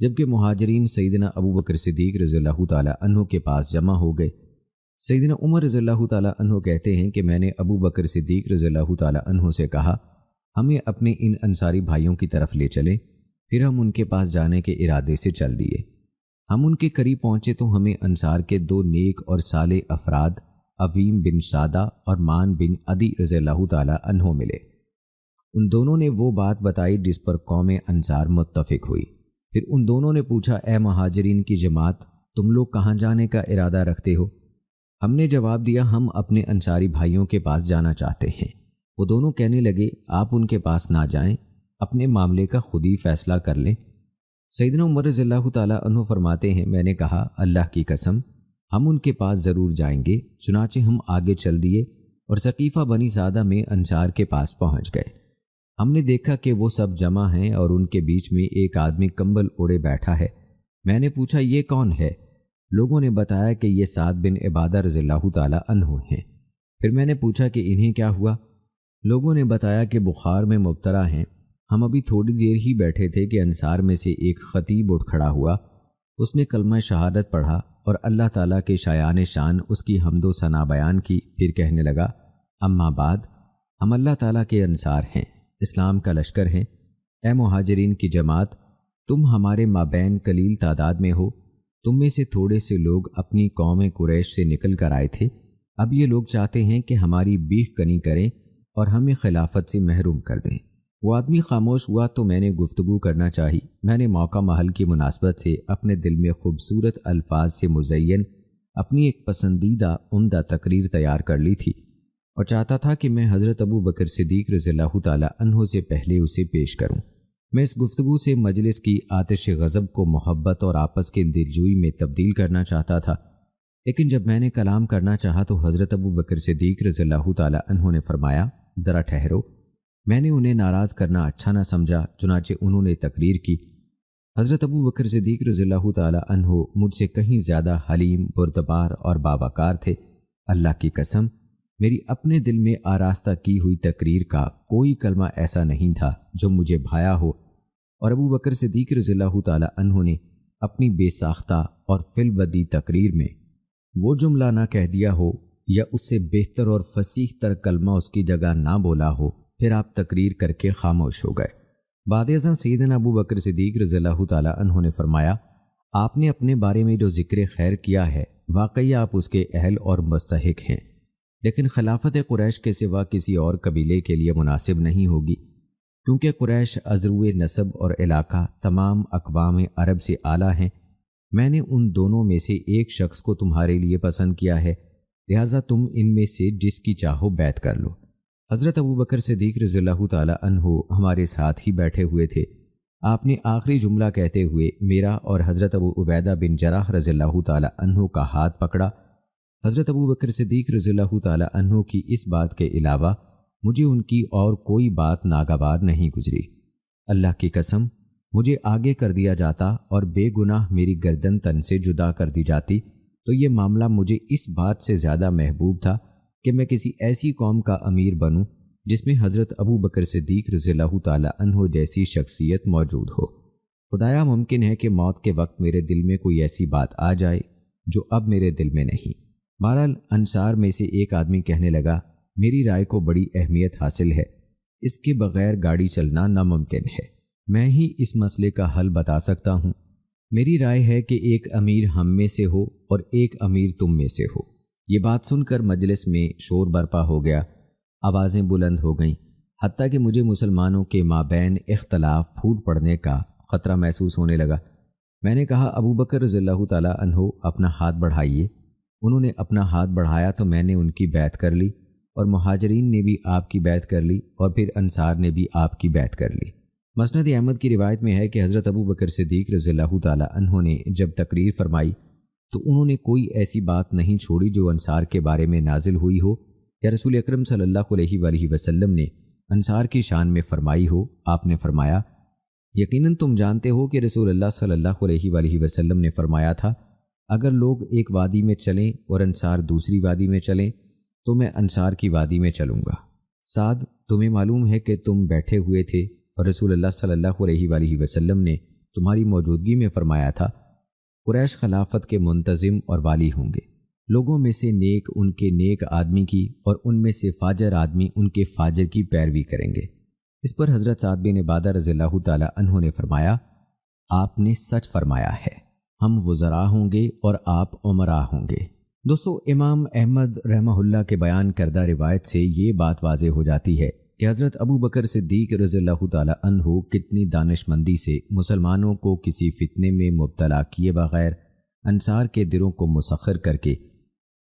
جبکہ مہاجرین سیدنا ابو بکر صدیق رضی اللہ تعالیٰ عنہ کے پاس جمع ہو گئے۔ سیدنا عمر رضی اللہ تعالیٰ عنہ کہتے ہیں کہ میں نے ابو بکر صدیق رضی اللہ تعالیٰ عنہ سے کہا ہمیں اپنے ان انصاری بھائیوں کی طرف لے چلیں۔ پھر ہم ان کے پاس جانے کے ارادے سے چل دیے۔ ہم ان کے قریب پہنچے تو ہمیں انصار کے دو نیک اور صالح افراد عویم بن سادہ اور مان بن عدی رضی اللہ تعالیٰ عنہ ملے۔ ان دونوں نے وہ بات بتائی جس پر قوم انصار متفق ہوئی۔ پھر ان دونوں نے پوچھا اے مہاجرین کی جماعت، تم لوگ کہاں جانے کا ارادہ رکھتے ہو؟ ہم نے جواب دیا ہم اپنے انصاری بھائیوں کے پاس جانا چاہتے ہیں۔ وہ دونوں کہنے لگے آپ ان کے پاس نہ جائیں، اپنے معاملے کا خود ہی فیصلہ کر لیں۔ سیدنا عمر رضی اللہ تعالیٰ عنہ فرماتے ہیں میں نے کہا اللہ کی قسم ہم ان کے پاس ضرور جائیں گے۔ چنانچہ ہم آگے چل دیے اور ثقیفہ بنی سعدہ میں انصار کے پاس پہنچ گئے۔ ہم نے دیکھا کہ وہ سب جمع ہیں اور ان کے بیچ میں ایک آدمی کمبل اوڑے بیٹھا ہے۔ میں نے پوچھا یہ کون ہے؟ لوگوں نے بتایا کہ یہ سعد بن عبادہ رضی اللہ تعالیٰ عنہ ہیں۔ پھر میں نے پوچھا کہ انہیں کیا ہوا؟ لوگوں نے بتایا کہ بخار میں مبتلا ہیں۔ ہم ابھی تھوڑی دیر ہی بیٹھے تھے کہ انصار میں سے ایک خطیب اٹھ کھڑا ہوا۔ اس نے کلمہ شہادت پڑھا اور اللہ تعالیٰ کے شایان شان اس کی حمد و ثنا بیان کی۔ پھر کہنے لگا اما بعد ہم اللہ تعالیٰ کے انصار ہیں، اسلام کا لشکر ہیں۔ اے مہاجرین کی جماعت، تم ہمارے مابین قلیل تعداد میں ہو۔ تم میں سے تھوڑے سے لوگ اپنی قوم قریش سے نکل کر آئے تھے۔ اب یہ لوگ چاہتے ہیں کہ ہماری بیخ کنی کریں اور ہمیں خلافت سے محروم کر دیں۔ وہ آدمی خاموش ہوا تو میں نے گفتگو کرنا چاہی۔ میں نے موقع محل کی مناسبت سے اپنے دل میں خوبصورت الفاظ سے مزین اپنی ایک پسندیدہ عمدہ تقریر تیار کر لی تھی اور چاہتا تھا کہ میں حضرت ابو بکر صدیق رضی اللہ تعالیٰ عنہ سے پہلے اسے پیش کروں۔ میں اس گفتگو سے مجلس کی آتش غضب کو محبت اور آپس کی دلجوئی میں تبدیل کرنا چاہتا تھا، لیکن جب میں نے کلام کرنا چاہا تو حضرت ابو بکر صدیق رضی اللہ تعالیٰ عنہ نے فرمایا ذرا ٹھہرو۔ میں نے انہیں ناراض کرنا اچھا نہ سمجھا، چنانچہ انہوں نے تقریر کی۔ حضرت ابو بکر صدیق رضی اللہ تعالیٰ عنہ مجھ سے کہیں زیادہ حلیم، بردبار اور باوقار تھے۔ اللہ کی قسم میری اپنے دل میں آراستہ کی ہوئی تقریر کا کوئی کلمہ ایسا نہیں تھا جو مجھے بھایا ہو، اور ابو بکر صدیق رضی اللہ تعالیٰ عنہ نے اپنی بے ساختہ اور فی البدی تقریر میں وہ جملہ نہ کہہ دیا ہو یا اس سے بہتر اور فصیح تر کلمہ اس کی جگہ نہ بولا ہو۔ پھر آپ تقریر کر کے خاموش ہو گئے۔ بعد ازاں سیدنا ابو بکر صدیق رضی اللہ تعالیٰ عنہ نے فرمایا آپ نے اپنے بارے میں جو ذکر خیر کیا ہے واقعی آپ اس کے اہل اور مستحق ہیں، لیکن خلافت قریش کے سوا کسی اور قبیلے کے لیے مناسب نہیں ہوگی، کیونکہ قریش ازرو نسب اور علاقہ تمام اقوام عرب سے اعلیٰ ہیں۔ میں نے ان دونوں میں سے ایک شخص کو تمہارے لیے پسند کیا ہے، لہٰذا تم ان میں سے جس کی چاہو بیعت کر لو۔ حضرت ابو بکر صدیق رضی اللہ تعالیٰ عنہ ہمارے ساتھ ہی بیٹھے ہوئے تھے۔ آپ نے آخری جملہ کہتے ہوئے میرا اور حضرت ابو عبیدہ بن جراح رضی اللہ تعالیٰ عنہ کا ہاتھ پکڑا۔ حضرت ابو بکر صدیق رضی اللہ تعالیٰ عنہ کی اس بات کے علاوہ مجھے ان کی اور کوئی بات ناگوار نہیں گزری۔ اللہ کی قسم مجھے آگے کر دیا جاتا اور بے گناہ میری گردن تن سے جدا کر دی جاتی تو یہ معاملہ مجھے اس بات سے زیادہ محبوب تھا کہ میں کسی ایسی قوم کا امیر بنوں جس میں حضرت ابو بکر صدیق رضی اللہ تعالیٰ عنہ جیسی شخصیت موجود ہو۔ خدایا ممکن ہے کہ موت کے وقت میرے دل میں کوئی ایسی بات آ جائے جو اب میرے دل میں نہیں۔ بہرحال انصار میں سے ایک آدمی کہنے لگا میری رائے کو بڑی اہمیت حاصل ہے، اس کے بغیر گاڑی چلنا ناممکن ہے۔ میں ہی اس مسئلے کا حل بتا سکتا ہوں۔ میری رائے ہے کہ ایک امیر ہم میں سے ہو اور ایک امیر تم میں سے ہو۔ یہ بات سن کر مجلس میں شور برپا ہو گیا، آوازیں بلند ہو گئیں، حتیٰ کہ مجھے مسلمانوں کے مابین اختلاف پھوٹ پڑنے کا خطرہ محسوس ہونے لگا۔ میں نے کہا ابو بکر رضی اللہ تعالیٰ عنہ اپنا ہاتھ بڑھائیے۔ انہوں نے اپنا ہاتھ بڑھایا تو میں نے ان کی بیعت کر لی، اور مہاجرین نے بھی آپ کی بیعت کر لی، اور پھر انصار نے بھی آپ کی بیعت کر لی۔ مسند احمد کی روایت میں ہے کہ حضرت ابو بکر صدیق رضی اللہ تعالیٰ عنہ نے جب تقریر فرمائی تو انہوں نے کوئی ایسی بات نہیں چھوڑی جو انصار کے بارے میں نازل ہوئی ہو یا رسول اکرم صلی اللہ علیہ وآلہ وسلم نے انصار کی شان میں فرمائی ہو۔ آپ نے فرمایا یقیناً تم جانتے ہو کہ رسول اللہ صلی اللہ علیہ وآلہ وسلم نے فرمایا تھا اگر لوگ ایک وادی میں چلیں اور انصار دوسری وادی میں چلیں تو میں انصار کی وادی میں چلوں گا۔ سعد تمہیں معلوم ہے کہ تم بیٹھے ہوئے تھے اور رسول اللہ صلی اللہ علیہ وآلہ وسلم نے تمہاری موجودگی میں فرمایا تھا، قریش خلافت کے منتظم اور والی ہوں گے، لوگوں میں سے نیک ان کے نیک آدمی کی اور ان میں سے فاجر آدمی ان کے فاجر کی پیروی کریں گے۔ اس پر حضرت سعد بن عبادہ رضی اللہ تعالی عنہ نے فرمایا، آپ نے سچ فرمایا ہے، ہم وزراء ہوں گے اور آپ عمراء ہوں گے۔ دوستو، امام احمد رحمہ اللہ کے بیان کردہ روایت سے یہ بات واضح ہو جاتی ہے کہ حضرت ابو بکر صدیق رضی اللہ تعالی عنہ کتنی دانش مندی سے مسلمانوں کو کسی فتنے میں مبتلا کیے بغیر انصار کے دلوں کو مسخر کر کے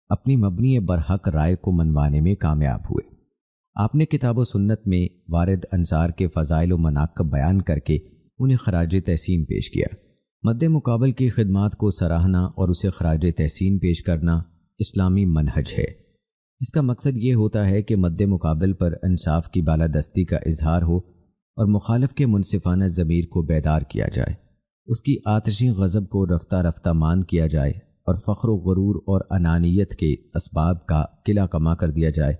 اپنی مبنی برحق رائے کو منوانے میں کامیاب ہوئے۔ آپ نے کتاب و سنت میں وارد انصار کے فضائل و مناقب بیان کر کے انہیں خراج تحسین پیش کیا۔ مد مقابل کی خدمات کو سراہنا اور اسے خراج تحسین پیش کرنا اسلامی منہج ہے۔ اس کا مقصد یہ ہوتا ہے کہ مد مقابل پر انصاف کی بالادستی کا اظہار ہو اور مخالف کے منصفانہ ضمیر کو بیدار کیا جائے، اس کی آتشی غضب کو رفتہ رفتہ مان کیا جائے اور فخر و غرور اور انانیت کے اسباب کا قلع کما کر دیا جائے،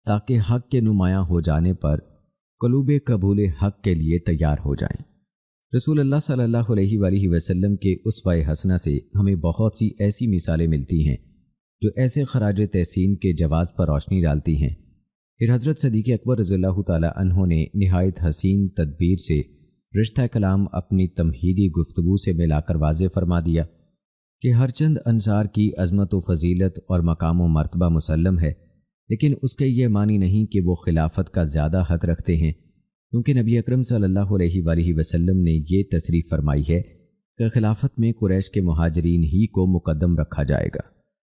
تاکہ حق کے نمایاں ہو جانے پر قلوب قبول حق کے لیے تیار ہو جائیں۔ رسول اللہ صلی اللہ علیہ وآلہ وسلم کے اسوہ حسنہ سے ہمیں بہت سی ایسی مثالیں ملتی ہیں جو ایسے خراج تحسین کے جواز پر روشنی ڈالتی ہیں۔ پھر حضرت صدیق اکبر رضی اللہ تعالی عنہ نے نہایت حسین تدبیر سے رشتہ کلام اپنی تمہیدی گفتگو سے ملا کر واضح فرما دیا کہ ہر چند انصار کی عظمت و فضیلت اور مقام و مرتبہ مسلم ہے، لیکن اس کے یہ معنی نہیں کہ وہ خلافت کا زیادہ حق رکھتے ہیں، کیونکہ نبی اکرم صلی اللہ علیہ وآلہ وسلم نے یہ تصریح فرمائی ہے کہ خلافت میں قریش کے مہاجرین ہی کو مقدم رکھا جائے گا۔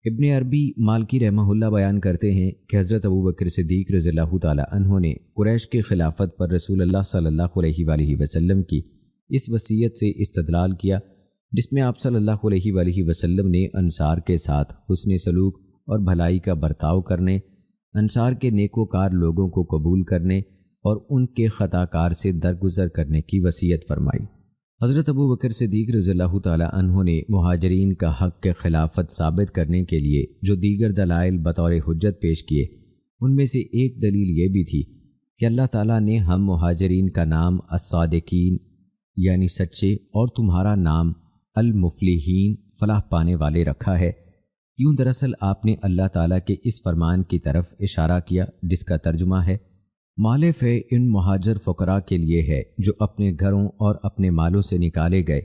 ابن عربی مالکی رحمہ اللہ بیان کرتے ہیں کہ حضرت ابو بکر صدیق رضی اللہ تعالی عنہ نے قریش کی خلافت پر رسول اللہ صلی اللہ علیہ وآلہ وسلم کی اس وصیت سے استدلال کیا جس میں آپ صلی اللہ علیہ وآلہ وسلم نے انصار کے ساتھ حسن سلوک اور بھلائی کا برتاؤ کرنے، انصار کے نیکوکار لوگوں کو قبول کرنے اور ان کے خطا کار سے درگزر کرنے کی وصیت فرمائی۔ حضرت ابو بکر صدیق رضی اللہ تعالی عنہ نے مہاجرین کا حق کے خلافت ثابت کرنے کے لیے جو دیگر دلائل بطور حجت پیش کیے، ان میں سے ایک دلیل یہ بھی تھی کہ اللہ تعالیٰ نے ہم مہاجرین کا نام الصادقین یعنی سچے اور تمہارا نام المفلحین فلاح پانے والے رکھا ہے۔ یوں دراصل آپ نے اللہ تعالیٰ کے اس فرمان کی طرف اشارہ کیا جس کا ترجمہ ہے، مال فے ان مہاجر فقراء کے لیے ہے جو اپنے گھروں اور اپنے مالوں سے نکالے گئے،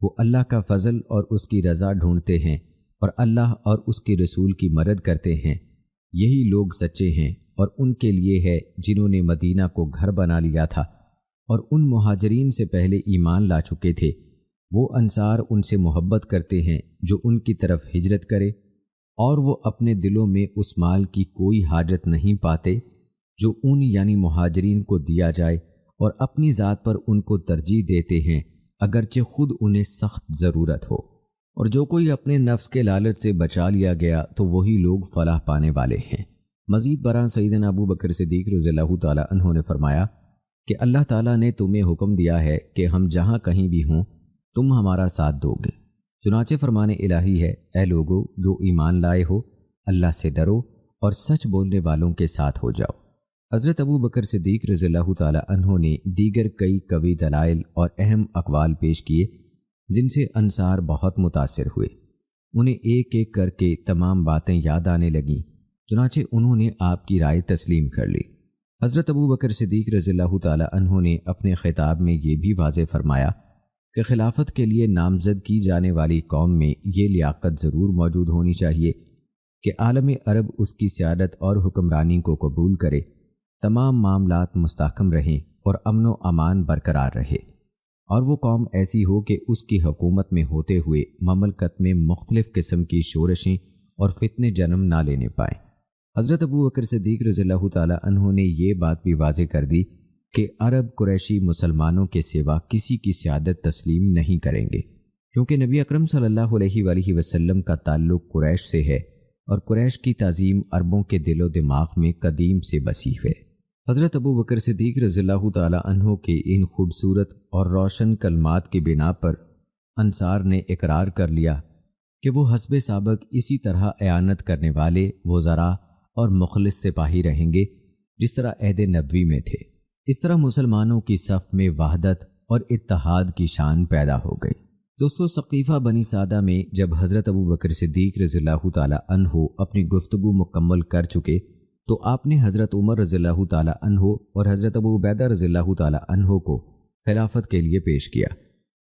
وہ اللہ کا فضل اور اس کی رضا ڈھونڈتے ہیں اور اللہ اور اس کے رسول کی مدد کرتے ہیں، یہی لوگ سچے ہیں، اور ان کے لیے ہے جنہوں نے مدینہ کو گھر بنا لیا تھا اور ان مہاجرین سے پہلے ایمان لا چکے تھے، وہ انصار ان سے محبت کرتے ہیں جو ان کی طرف ہجرت کرے، اور وہ اپنے دلوں میں اس مال کی کوئی حاجت نہیں پاتے جو ان یعنی مہاجرین کو دیا جائے، اور اپنی ذات پر ان کو ترجیح دیتے ہیں اگرچہ خود انہیں سخت ضرورت ہو، اور جو کوئی اپنے نفس کے لالچ سے بچا لیا گیا تو وہی لوگ فلاح پانے والے ہیں۔ مزید برآں سیدنا ابو بکر صدیق رضی اللہ تعالی عنہ نے فرمایا کہ اللہ تعالیٰ نے تمہیں حکم دیا ہے کہ ہم جہاں کہیں بھی ہوں تم ہمارا ساتھ دو گے، چنانچہ فرمان الہی ہے، اے لوگو جو ایمان لائے ہو اللہ سے ڈرو اور سچ بولنے والوں کے ساتھ ہو جاؤ۔ حضرت ابو بکر صدیق رضی اللہ تعالی عنہ نے دیگر کئی قوی دلائل اور اہم اقوال پیش کیے جن سے انصار بہت متاثر ہوئے، انہیں ایک ایک کر کے تمام باتیں یاد آنے لگیں، چنانچہ انہوں نے آپ کی رائے تسلیم کر لی۔ حضرت ابو بکر صدیق رضی اللہ تعالی عنہ نے اپنے خطاب میں یہ بھی واضح فرمایا کہ خلافت کے لیے نامزد کی جانے والی قوم میں یہ لیاقت ضرور موجود ہونی چاہیے کہ عالم عرب اس کی سیادت اور حکمرانی کو قبول کرے، تمام معاملات مستحکم رہیں اور امن و امان برقرار رہے، اور وہ قوم ایسی ہو کہ اس کی حکومت میں ہوتے ہوئے مملکت میں مختلف قسم کی شورشیں اور فتنے جنم نہ لینے پائیں۔ حضرت ابو بکر صدیق رضی اللہ تعالی عنہ نے یہ بات بھی واضح کر دی کہ عرب قریشی مسلمانوں کے سوا کسی کی سیادت تسلیم نہیں کریں گے، کیونکہ نبی اکرم صلی اللہ علیہ وآلہ وسلم کا تعلق قریش سے ہے اور قریش کی تعظیم عربوں کے دل و دماغ میں قدیم سے بسی ہے۔ حضرت ابو بکر صدیق رضی اللہ تعالی عنہ کے ان خوبصورت اور روشن کلمات کی بنا پر انصار نے اقرار کر لیا کہ وہ حسب سابق اسی طرح اعانت کرنے والے وزراء اور مخلص سپاہی رہیں گے جس طرح عہد نبوی میں تھے۔ اس طرح مسلمانوں کی صف میں وحدت اور اتحاد کی شان پیدا ہو گئی۔ دوستو، ثقیفہ بنی سعدہ میں جب حضرت ابوبکر صدیق رضی اللہ تعالیٰ عنہ اپنی گفتگو مکمل کر چکے تو آپ نے حضرت عمر رضی اللہ تعالیٰ عنہ اور حضرت ابو عبیدہ رضی اللہ تعالیٰ عنہ کو خلافت کے لیے پیش کیا۔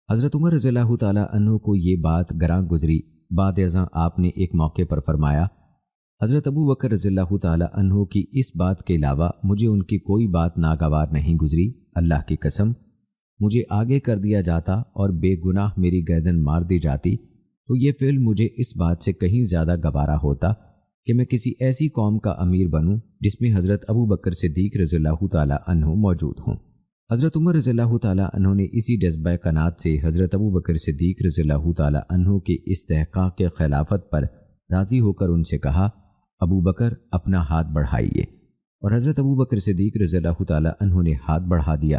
حضرت عمر رضی اللہ تعالیٰ عنہ کو یہ بات گراں گزری۔ بعد ازاں آپ نے ایک موقع پر فرمایا، حضرت ابوبکر رضی اللہ تعالیٰ عنہ کی اس بات کے علاوہ مجھے ان کی کوئی بات ناگوار نہیں گزری۔ اللہ کی قسم، مجھے آگے کر دیا جاتا اور بے گناہ میری گردن مار دی جاتی تو یہ فعل مجھے اس بات سے کہیں زیادہ گوارا ہوتا کہ میں کسی ایسی قوم کا امیر بنوں جس میں حضرت ابوبکر صدیق رضی اللہ تعالیٰ عنہ موجود ہوں۔ حضرت عمر رضی اللہ تعالیٰ عنہ نے اسی جذبہ قناعت سے حضرت ابوبکر صدیق رضی اللہ تعالیٰ عنہ کے استحقاق کے خلافت پر راضی ہو کر ان سے کہا، ابوبکر اپنا ہاتھ بڑھائیے، اور حضرت ابوبکر صدیق رضی اللہ تعالیٰ عنہ نے ہاتھ بڑھا دیا۔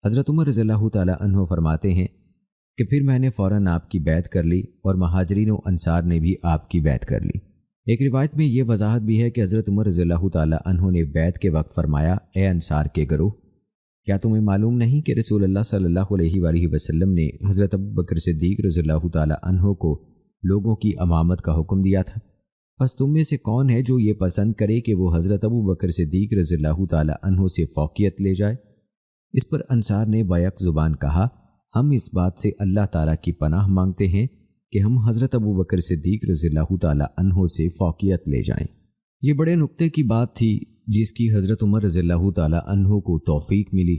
حضرت عمر رضی اللہ تعالیٰ عنہ فرماتے ہیں کہ پھر میں نے فوراً آپ کی بیعت کر لی اور مہاجرین و انصار نے بھی آپ کی بیعت کر لی۔ ایک روایت میں یہ وضاحت بھی ہے کہ حضرت عمر رضی اللہ تعالیٰ عنہ نے بیعت کے وقت فرمایا، اے انصار کے گروہ، کیا تمہیں معلوم نہیں کہ رسول اللہ صلی اللہ علیہ وآلہ وسلم نے حضرت ابوبکر صدیق رضی اللہ تعالیٰ عنہ کو لوگوں کی امامت کا حکم دیا تھا؟ بس تم میں سے کون ہے جو یہ پسند کرے کہ وہ حضرت ابوبکر صدیق رضی اللہ تعالیٰ عنہ سے فوقیت لے جائے؟ اس پر انصار نے بیک زبان کہا، ہم اس بات سے اللہ تعالیٰ کی پناہ مانگتے ہیں کہ ہم حضرت ابوبکر صدیق رضی اللہ تعالیٰ عنہ سے فوقیت لے جائیں۔ یہ بڑے نکتے کی بات تھی جس کی حضرت عمر رضی اللہ تعالیٰ عنہ کو توفیق ملی۔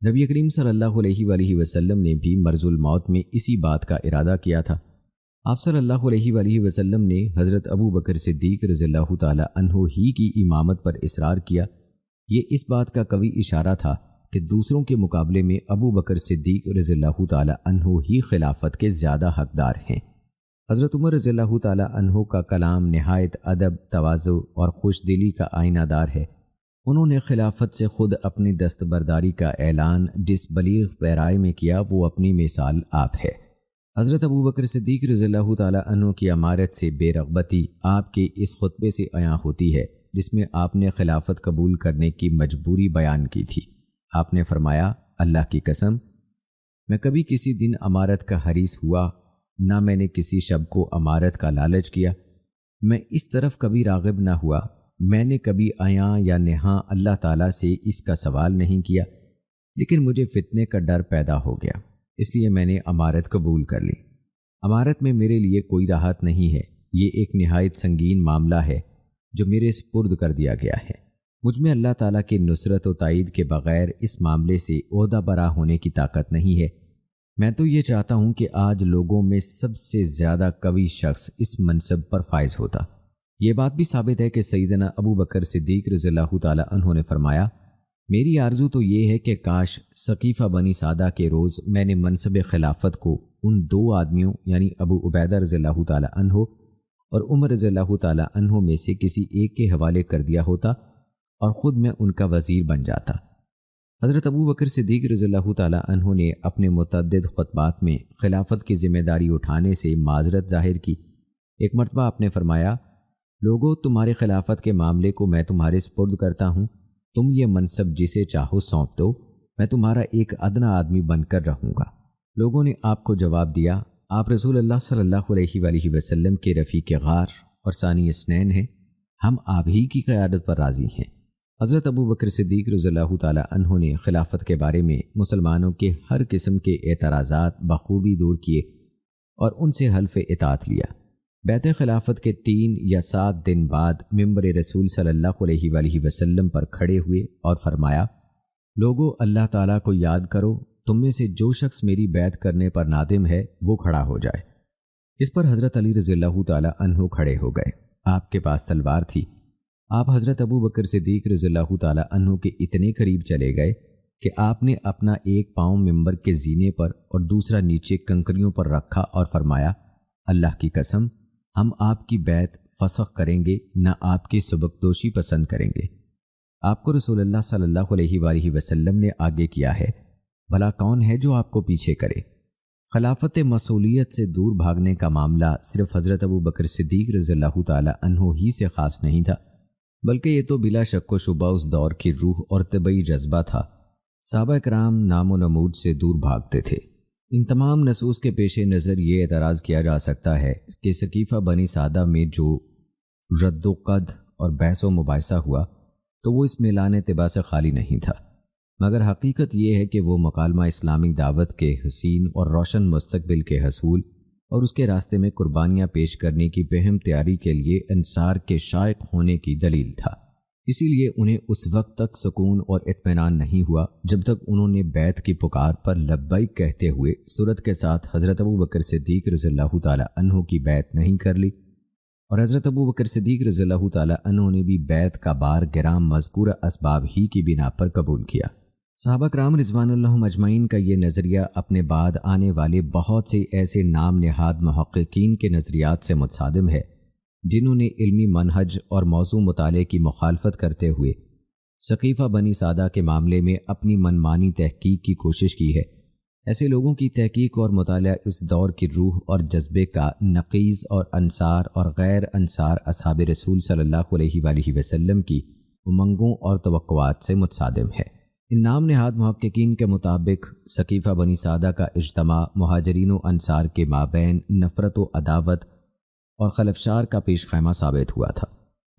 نبی کریم صلی اللہ علیہ وآلہ وسلم نے بھی مرض الموت میں اسی بات کا ارادہ کیا تھا۔ آپ صلی اللہ علیہ وآلہ وسلم نے حضرت ابوبکر صدیق رضی اللہ تعالیٰ عنہ ہی کی امامت پر اصرار کیا۔ یہ اس بات کا قوی اشارہ تھا کہ دوسروں کے مقابلے میں ابوبکر صدیق رضی اللہ تعالیٰ عنہ ہی خلافت کے زیادہ حقدار ہیں۔ حضرت عمر رضی اللہ تعالیٰ عنہ کا کلام نہایت ادب، تواضع اور خوش دلی کا آئینہ دار ہے۔ انہوں نے خلافت سے خود اپنی دستبرداری کا اعلان جس بلیغ پیرائے میں کیا وہ اپنی مثال آپ ہے۔ حضرت ابوبکر صدیق رضی اللہ تعالیٰ عنہ کی امارت سے بے رغبتی آپ کے اس خطبے سے عیاں ہوتی ہے جس میں آپ نے خلافت قبول کرنے کی مجبوری بیان کی تھی۔ آپ نے فرمایا، اللہ کی قسم، میں کبھی کسی دن امارت کا حریص ہوا، نہ میں نے کسی شب کو امارت کا لالچ کیا، میں اس طرف کبھی راغب نہ ہوا، میں نے کبھی عیاں یا نہاں اللہ تعالیٰ سے اس کا سوال نہیں کیا، لیکن مجھے فتنے کا ڈر پیدا ہو گیا، اس لیے میں نے امارت قبول کر لی۔ امارت میں میرے لیے کوئی راحت نہیں ہے، یہ ایک نہایت سنگین معاملہ ہے جو میرے سپرد کر دیا گیا ہے۔ مجھ میں اللہ تعالیٰ کی نصرت و تائید کے بغیر اس معاملے سے عہدہ برا ہونے کی طاقت نہیں ہے۔ میں تو یہ چاہتا ہوں کہ آج لوگوں میں سب سے زیادہ قوی شخص اس منصب پر فائز ہوتا۔ یہ بات بھی ثابت ہے کہ سیدنا ابوبکر صدیق رضی اللہ تعالیٰ عنہ نے فرمایا، میری آرزو تو یہ ہے کہ کاش ثقیفہ بنی سعدہ کے روز میں نے منصب خلافت کو ان دو آدمیوں یعنی ابو عبیدہ رضی اللہ تعالیٰ عنہ اور عمر رضی اللہ تعالیٰ عنہ میں سے کسی ایک کے حوالے کر دیا ہوتا اور خود میں ان کا وزیر بن جاتا۔ حضرت ابوبکر صدیق رضی اللہ تعالیٰ عنہ نے اپنے متعدد خطبات میں خلافت کی ذمہ داری اٹھانے سے معذرت ظاہر کی۔ ایک مرتبہ آپ نے فرمایا، لوگوں، تمہارے خلافت کے معاملے کو میں تمہارے سپرد کرتا ہوں، تم یہ منصب جسے چاہو سونپ دو، میں تمہارا ایک ادنا آدمی بن کر رہوں گا۔ لوگوں نے آپ کو جواب دیا، آپ رسول اللہ صلی اللہ علیہ وآلہ وسلم کے رفیق غار اور ثانی اثنین ہیں، ہم آپ ہی کی قیادت پر راضی ہیں۔ حضرت ابوبکر صدیق رضی اللہ تعالیٰ عنہ نے خلافت کے بارے میں مسلمانوں کے ہر قسم کے اعتراضات بخوبی دور کیے اور ان سے حلف اطاعت لیا۔ بیعت خلافت کے 3 یا 7 دن بعد ممبر رسول صلی اللہ علیہ وآلہ وسلم پر کھڑے ہوئے اور فرمایا، لوگو، اللہ تعالیٰ کو یاد کرو، تم میں سے جو شخص میری بیعت کرنے پر نادم ہے وہ کھڑا ہو جائے۔ اس پر حضرت علی رضی اللہ تعالیٰ عنہ کھڑے ہو گئے۔ آپ کے پاس تلوار تھی۔ آپ حضرت ابوبکر صدیق رضی اللہ تعالیٰ عنہ کے اتنے قریب چلے گئے کہ آپ نے اپنا ایک پاؤں ممبر کے زینے پر اور دوسرا نیچے کنکریوں پر رکھا اور فرمایا، اللہ کی قسم، ہم آپ کی بیعت فسخ کریں گے، نہ آپ کی سبکدوشی پسند کریں گے۔ آپ کو رسول اللہ صلی اللہ علیہ وآلہ وسلم نے آگے کیا ہے، بھلا کون ہے جو آپ کو پیچھے کرے؟ خلافت مسئولیت سے دور بھاگنے کا معاملہ صرف حضرت ابوبکر صدیق رضی اللہ تعالیٰ عنہ ہی سے خاص نہیں تھا، بلکہ یہ تو بلا شک و شبہ اس دور کی روح اور طبعی جذبہ تھا۔ صحابہ کرام نام و نمود سے دور بھاگتے تھے۔ ان تمام نصوص کے پیش نظر یہ اعتراض کیا جا سکتا ہے کہ ثقیفہ بنی سعدہ میں جو رد و قد اور بحث و مباحثہ ہوا تو وہ اس میلان طبا سے خالی نہیں تھا، مگر حقیقت یہ ہے کہ وہ مکالمہ اسلامی دعوت کے حسین اور روشن مستقبل کے حصول اور اس کے راستے میں قربانیاں پیش کرنے کی بہم تیاری کے لیے انصار کے شائق ہونے کی دلیل تھا۔ اسی لیے انہیں اس وقت تک سکون اور اطمینان نہیں ہوا جب تک انہوں نے بیعت کی پکار پر لبیک کہتے ہوئے سرت کے ساتھ حضرت ابو بکر صدیق رضی اللہ تعالی عنہ کی بیعت نہیں کر لی، اور حضرت ابو بکر صدیق رضی اللہ تعالی عنہ نے بھی بیعت کا بار گرام مذکورہ اسباب ہی کی بنا پر قبول کیا۔ صحابہ کرام رضوان اللہ اجمعین کا یہ نظریہ اپنے بعد آنے والے بہت سے ایسے نام نہاد محققین کے نظریات سے متصادم ہے جنہوں نے علمی منہج اور موضوع مطالعے کی مخالفت کرتے ہوئے ثقیفہ بنی سعدہ کے معاملے میں اپنی منمانی تحقیق کی کوشش کی ہے۔ ایسے لوگوں کی تحقیق اور مطالعہ اس دور کی روح اور جذبے کا نقیض اور انصار اور غیر انصار اصحاب رسول صلی اللہ علیہ وآلہ وسلم کی امنگوں اور توقعات سے متصادم ہے۔ ان نام نہاد محققین کے مطابق ثقیفہ بنی سعدہ کا اجتماع مہاجرین و انصار کے مابین نفرت و عداوت اور خلفشار کا پیش خیمہ ثابت ہوا تھا۔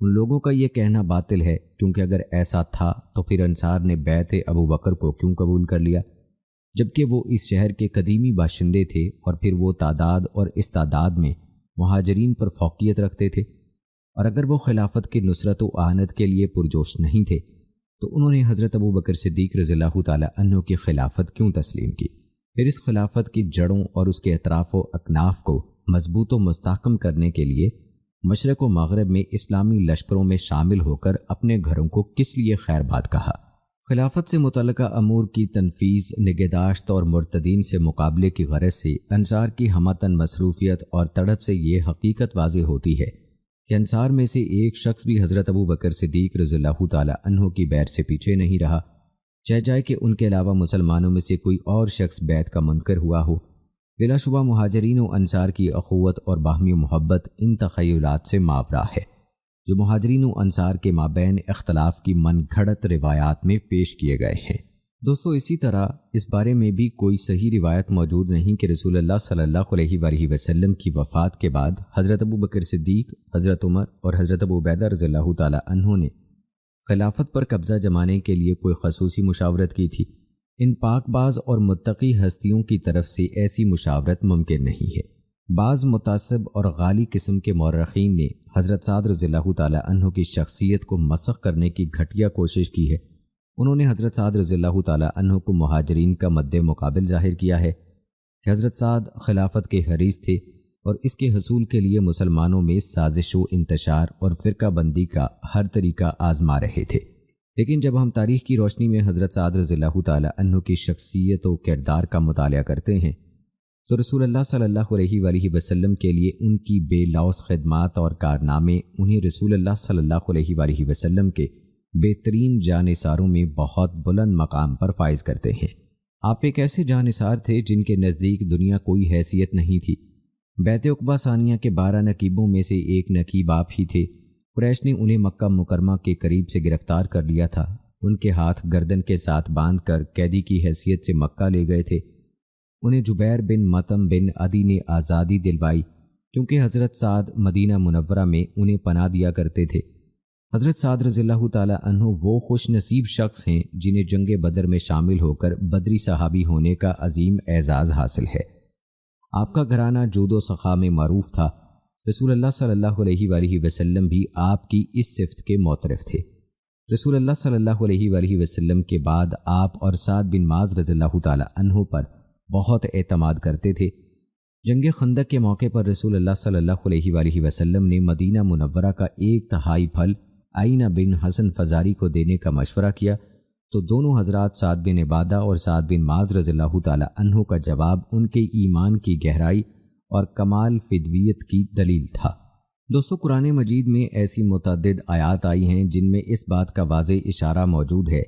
ان لوگوں کا یہ کہنا باطل ہے، کیونکہ اگر ایسا تھا تو پھر انصار نے بیعت ابو بکر کو کیوں قبول کر لیا، جبکہ وہ اس شہر کے قدیمی باشندے تھے اور پھر وہ تعداد اور استعداد میں مہاجرین پر فوقیت رکھتے تھے، اور اگر وہ خلافت کی نصرت و اعانت کے لیے پرجوش نہیں تھے تو انہوں نے حضرت ابو بکر صدیق رضی اللہ تعالی عنہ کی خلافت کیوں تسلیم کی؟ پھر اس خلافت کی جڑوں اور اس کے اطراف و اکناف کو مضبوط و مستحکم کرنے کے لیے مشرق و مغرب میں اسلامی لشکروں میں شامل ہو کر اپنے گھروں کو کس لیے خیر باد کہا؟ خلافت سے متعلقہ امور کی تنفیذ، نگہداشت اور مرتدین سے مقابلے کی غرض سے انصار کی ہمتن مصروفیت اور تڑپ سے یہ حقیقت واضح ہوتی ہے کہ انصار میں سے ایک شخص بھی حضرت ابو بکر صدیق رضی اللہ تعالی عنہ کی بیعت سے پیچھے نہیں رہا، چاہے جائے کہ ان کے علاوہ مسلمانوں میں سے کوئی اور شخص بیعت کا منکر ہوا ہو۔ بلا شبہ مہاجرین و انصار کی اخوت اور باہمی محبت ان تخیلات سے ماورا ہے جو مہاجرین و انصار کے مابین اختلاف کی من گھڑت روایات میں پیش کیے گئے ہیں۔ دوستو، اسی طرح اس بارے میں بھی کوئی صحیح روایت موجود نہیں کہ رسول اللہ صلی اللہ علیہ وآلہ وسلم کی وفات کے بعد حضرت ابو بکر صدیق، حضرت عمر اور حضرت ابو عبیدہ رضی اللہ تعالی عنہ نے خلافت پر قبضہ جمانے کے لیے کوئی خصوصی مشاورت کی تھی۔ ان پاک باز اور متقی ہستیوں کی طرف سے ایسی مشاورت ممکن نہیں ہے۔ بعض متعصب اور غالی قسم کے مورخین نے حضرت سعد رضی اللہ تعالی عنہ کی شخصیت کو مسخ کرنے کی گھٹیا کوشش کی ہے۔ انہوں نے حضرت سعد رضی اللہ تعالی عنہ کو مہاجرین کا مد مقابل ظاہر کیا ہے کہ حضرت سعد خلافت کے حریص تھے اور اس کے حصول کے لیے مسلمانوں میں سازش و انتشار اور فرقہ بندی کا ہر طریقہ آزما رہے تھے۔ لیکن جب ہم تاریخ کی روشنی میں حضرت سعد رضی اللہ تعالی عنہ کی شخصیت و کردار کا مطالعہ کرتے ہیں تو رسول اللہ صلی اللہ علیہ وآلہ وسلم کے لیے ان کی بے لوث خدمات اور کارنامے انہیں رسول اللہ صلی اللہ علیہ وآلہ وسلم کے بہترین جانثاروں میں بہت بلند مقام پر فائز کرتے ہیں۔ آپ ایک ایسے جانثار تھے جن کے نزدیک دنیا کوئی حیثیت نہیں تھی۔ بیعت عقبہ ثانیہ کے 12 نقیبوں میں سے ایک نقیب آپ ہی تھے۔ قریش نے انہیں مکہ مکرمہ کے قریب سے گرفتار کر لیا تھا، ان کے ہاتھ گردن کے ساتھ باندھ کر قیدی کی حیثیت سے مکہ لے گئے تھے۔ انہیں جبیر بن مطم بن عدی نے آزادی دلوائی کیونکہ حضرت سعد مدینہ منورہ میں انہیں پناہ دیا کرتے تھے۔ حضرت سعد رضی اللہ تعالی عنہ وہ خوش نصیب شخص ہیں جنہیں جنگ بدر میں شامل ہو کر بدری صحابی ہونے کا عظیم اعزاز حاصل ہے۔ آپ کا گھرانہ جود و سخا میں معروف تھا۔ رسول اللہ صلی اللہ علیہ وآلہ وسلم بھی آپ کی اس صفت کے معترف تھے۔ رسول اللہ صلی اللہ علیہ وآلہ وسلم کے بعد آپ اور سعد بن معاذ رضی اللہ تعالی عنہ پر بہت اعتماد کرتے تھے۔ جنگ خندق کے موقع پر رسول اللہ صلی اللہ علیہ وآلہ وسلم نے مدینہ منورہ کا 1/3 پھل آئینہ بن حسن فزاری کو دینے کا مشورہ کیا تو دونوں حضرات سعد بن عبادہ اور سعد بن معاذ رضی اللہ تعالی عنہ کا جواب ان کے ایمان کی گہرائی اور کمال فدویت کی دلیل تھا۔ دوستو، قرآن مجید میں ایسی متعدد آیات آئی ہیں جن میں اس بات کا واضح اشارہ موجود ہے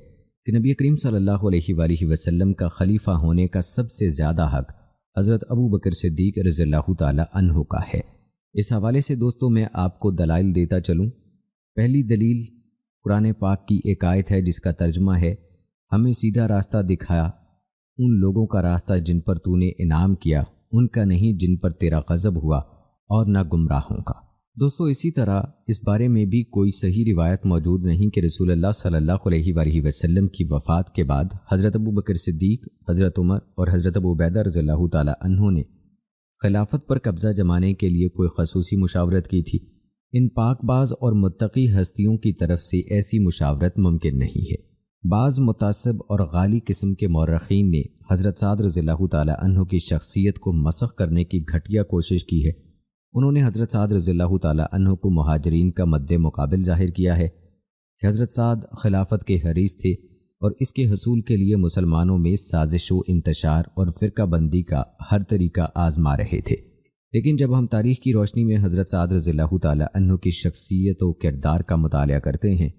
کہ نبی کریم صلی اللہ علیہ وآلہ وسلم کا خلیفہ ہونے کا سب سے زیادہ حق حضرت ابو بکر صدیق رضی اللہ تعالی عنہ کا ہے۔ اس حوالے سے دوستو میں آپ کو دلائل دیتا چلوں۔ پہلی دلیل قرآن پاک کی ایک آیت ہے جس کا ترجمہ ہے، ہمیں سیدھا راستہ دکھایا، ان لوگوں کا راستہ جن پر تو نے انعام کیا، ان کا نہیں جن پر تیرا غضب ہوا، اور نہ گمراہوں کا۔ دوستو، اسی طرح اس بارے میں بھی کوئی صحیح روایت موجود نہیں کہ رسول اللہ صلی اللہ علیہ وآلہ وسلم کی وفات کے بعد حضرت ابو بکر صدیق، حضرت عمر اور حضرت ابو عبیدہ رضی اللہ تعالیٰ عنہ نے خلافت پر قبضہ جمانے کے لیے کوئی خصوصی مشاورت کی تھی۔ ان پاک باز اور متقی ہستیوں کی طرف سے ایسی مشاورت ممکن نہیں ہے۔ بعض متعصب اور غالی قسم کے مورخین نے حضرت سعد رضی اللہ تعالیٰ عنہ کی شخصیت کو مسخ کرنے کی گھٹیا کوشش کی ہے۔ انہوں نے حضرت سعد رضی اللہ تعالیٰ عنہ کو مہاجرین کا مد مقابل ظاہر کیا ہے کہ حضرت سعد خلافت کے حریص تھے اور اس کے حصول کے لیے مسلمانوں میں سازش و انتشار اور فرقہ بندی کا ہر طریقہ آزما رہے تھے۔ لیکن جب ہم تاریخ کی روشنی میں حضرت سعد رضی اللہ تعالیٰ عنہ کی شخصیت و کردار کا مطالعہ کرتے ہیں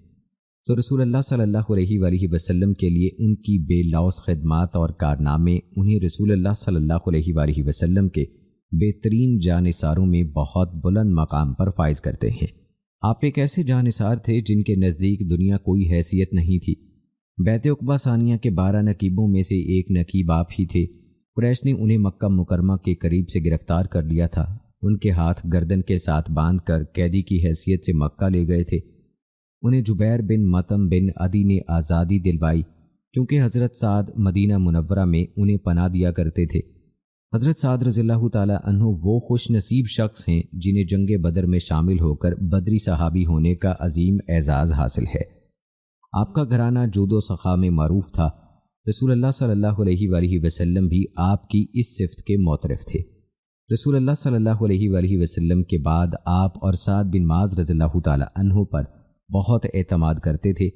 تو رسول اللہ صلی اللہ علیہ وآلہ وسلم کے لیے ان کی بے لوث خدمات اور کارنامے انہیں رسول اللہ صلی اللہ علیہ وآلہ وسلم کے بہترین جانثاروں میں بہت بلند مقام پر فائز کرتے ہیں۔ آپ ایک ایسے جانثار تھے جن کے نزدیک دنیا کوئی حیثیت نہیں تھی۔ بیعت عقبہ ثانیہ کے 12 نقیبوں میں سے ایک نقیب آپ ہی تھے۔ قریش نے انہیں مکہ مکرمہ کے قریب سے گرفتار کر لیا تھا۔ ان کے ہاتھ گردن کے ساتھ باندھ کر قیدی کی حیثیت سے مکہ لے گئے تھے۔ انہیں جبیر بن مطعم بن عدی نے آزادی دلوائی کیونکہ حضرت سعد مدینہ منورہ میں انہیں پناہ دیا کرتے تھے۔ حضرت سعد رضی اللہ تعالیٰ عنہ وہ خوش نصیب شخص ہیں جنہیں جنگ بدر میں شامل ہو کر بدری صحابی ہونے کا عظیم اعزاز حاصل ہے۔ آپ کا گھرانہ جود و سخا میں معروف تھا۔ رسول اللہ صلی اللہ علیہ وآلہ وسلم بھی آپ کی اس صفت کے معترف تھے۔ رسول اللہ صلی اللہ علیہ وآلہ وسلم کے بعد آپ اور سعد بن معاذ رضی اللہ تعالیٰ عنہ پر بہت اعتماد کرتے تھے۔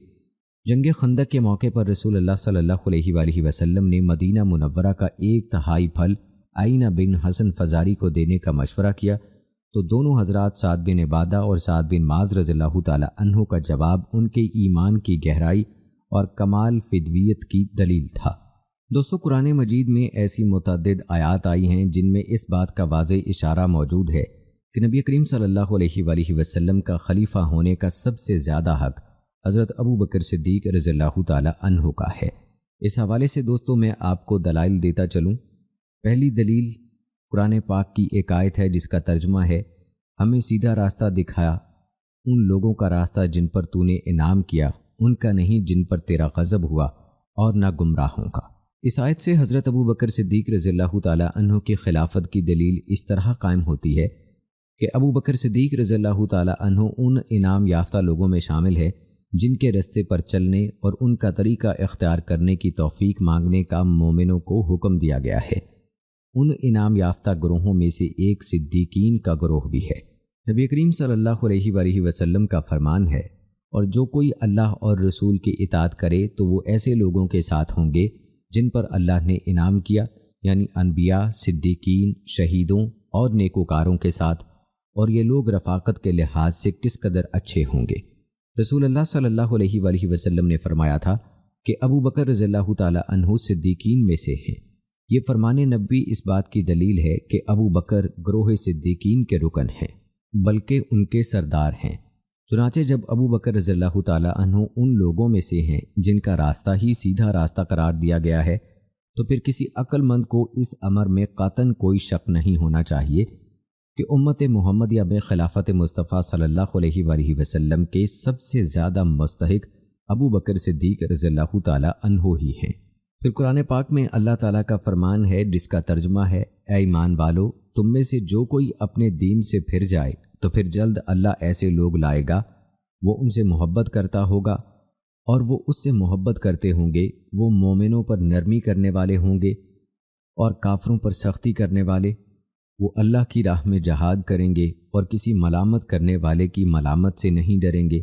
جنگ خندق کے موقع پر رسول اللہ صلی اللہ علیہ وآلہ وسلم نے مدینہ منورہ کا 1/3 پھل آئینہ بن حسن فزاری کو دینے کا مشورہ کیا تو دونوں حضرات سعد بن عبادہ اور سعد بن معاذ رضی اللہ تعالیٰ عنہ کا جواب ان کے ایمان کی گہرائی اور کمال فدویت کی دلیل تھا۔ دوستو، قرآن مجید میں ایسی متعدد آیات آئی ہیں جن میں اس بات کا واضح اشارہ موجود ہے کہ نبی کریم صلی اللہ علیہ وآلہ وسلم کا خلیفہ ہونے کا سب سے زیادہ حق حضرت ابو بکر صدیق رضی اللہ تعالیٰ عنہ کا ہے۔ اس حوالے سے دوستو میں آپ کو دلائل دیتا چلوں۔ پہلی دلیل قرآن پاک کی ایک آیت ہے جس کا ترجمہ ہے، ہمیں سیدھا راستہ دکھایا، ان لوگوں کا راستہ جن پر تو نے انعام کیا، ان کا نہیں جن پر تیرا غضب ہوا، اور نہ گمراہوں کا۔ اس آیت سے حضرت ابو بکر صدیق رضی اللہ تعالیٰ عنہ کی خلافت کی دلیل اس طرح قائم ہوتی ہے کہ ابو بکر صدیق رضی اللہ تعالیٰ عنہ ان انعام یافتہ لوگوں میں شامل ہے جن کے رستے پر چلنے اور ان کا طریقہ اختیار کرنے کی توفیق مانگنے کا مومنوں کو حکم دیا گیا ہے۔ ان انعام یافتہ گروہوں میں سے ایک صدیقین کا گروہ بھی ہے۔ نبی کریم صلی اللہ علیہ وآلہ وسلم کا فرمان ہے، اور جو کوئی اللہ اور رسول کی اطاعت کرے تو وہ ایسے لوگوں کے ساتھ ہوں گے جن پر اللہ نے انعام کیا، یعنی انبیاء، صدیقین، شہیدوں اور نیکوکاروں کے ساتھ، اور یہ لوگ رفاقت کے لحاظ سے کس قدر اچھے ہوں گے۔ رسول اللہ صلی اللہ علیہ وآلہ وسلم نے فرمایا تھا کہ ابو بکر رضی اللہ تعالیٰ عنہ صدیقین میں سے ہیں۔ یہ فرمان نبی اس بات کی دلیل ہے کہ ابو بکر گروہ صدیقین کے رکن ہیں، بلکہ ان کے سردار ہیں۔ چنانچہ جب ابو بکر رضی اللہ تعالیٰ عنہ ان لوگوں میں سے ہیں جن کا راستہ ہی سیدھا راستہ قرار دیا گیا ہے، تو پھر کسی عقل مند کو اس امر میں قطعاً کوئی شک نہیں ہونا چاہیے کہ امت محمدیہ میں خلافت مصطفیٰ صلی اللہ علیہ وآلہ وسلم کے سب سے زیادہ مستحق ابو بکر صدیق رضی اللہ تعالیٰ عنہ ہی ہیں۔ پھر قرآن پاک میں اللہ تعالیٰ کا فرمان ہے جس کا ترجمہ ہے، اے ایمان والو، تم میں سے جو کوئی اپنے دین سے پھر جائے تو پھر جلد اللہ ایسے لوگ لائے گا، وہ ان سے محبت کرتا ہوگا اور وہ اس سے محبت کرتے ہوں گے، وہ مومنوں پر نرمی کرنے والے ہوں گے اور کافروں پر سختی کرنے والے، وہ اللہ کی راہ میں جہاد کریں گے اور کسی ملامت کرنے والے کی ملامت سے نہیں ڈریں گے۔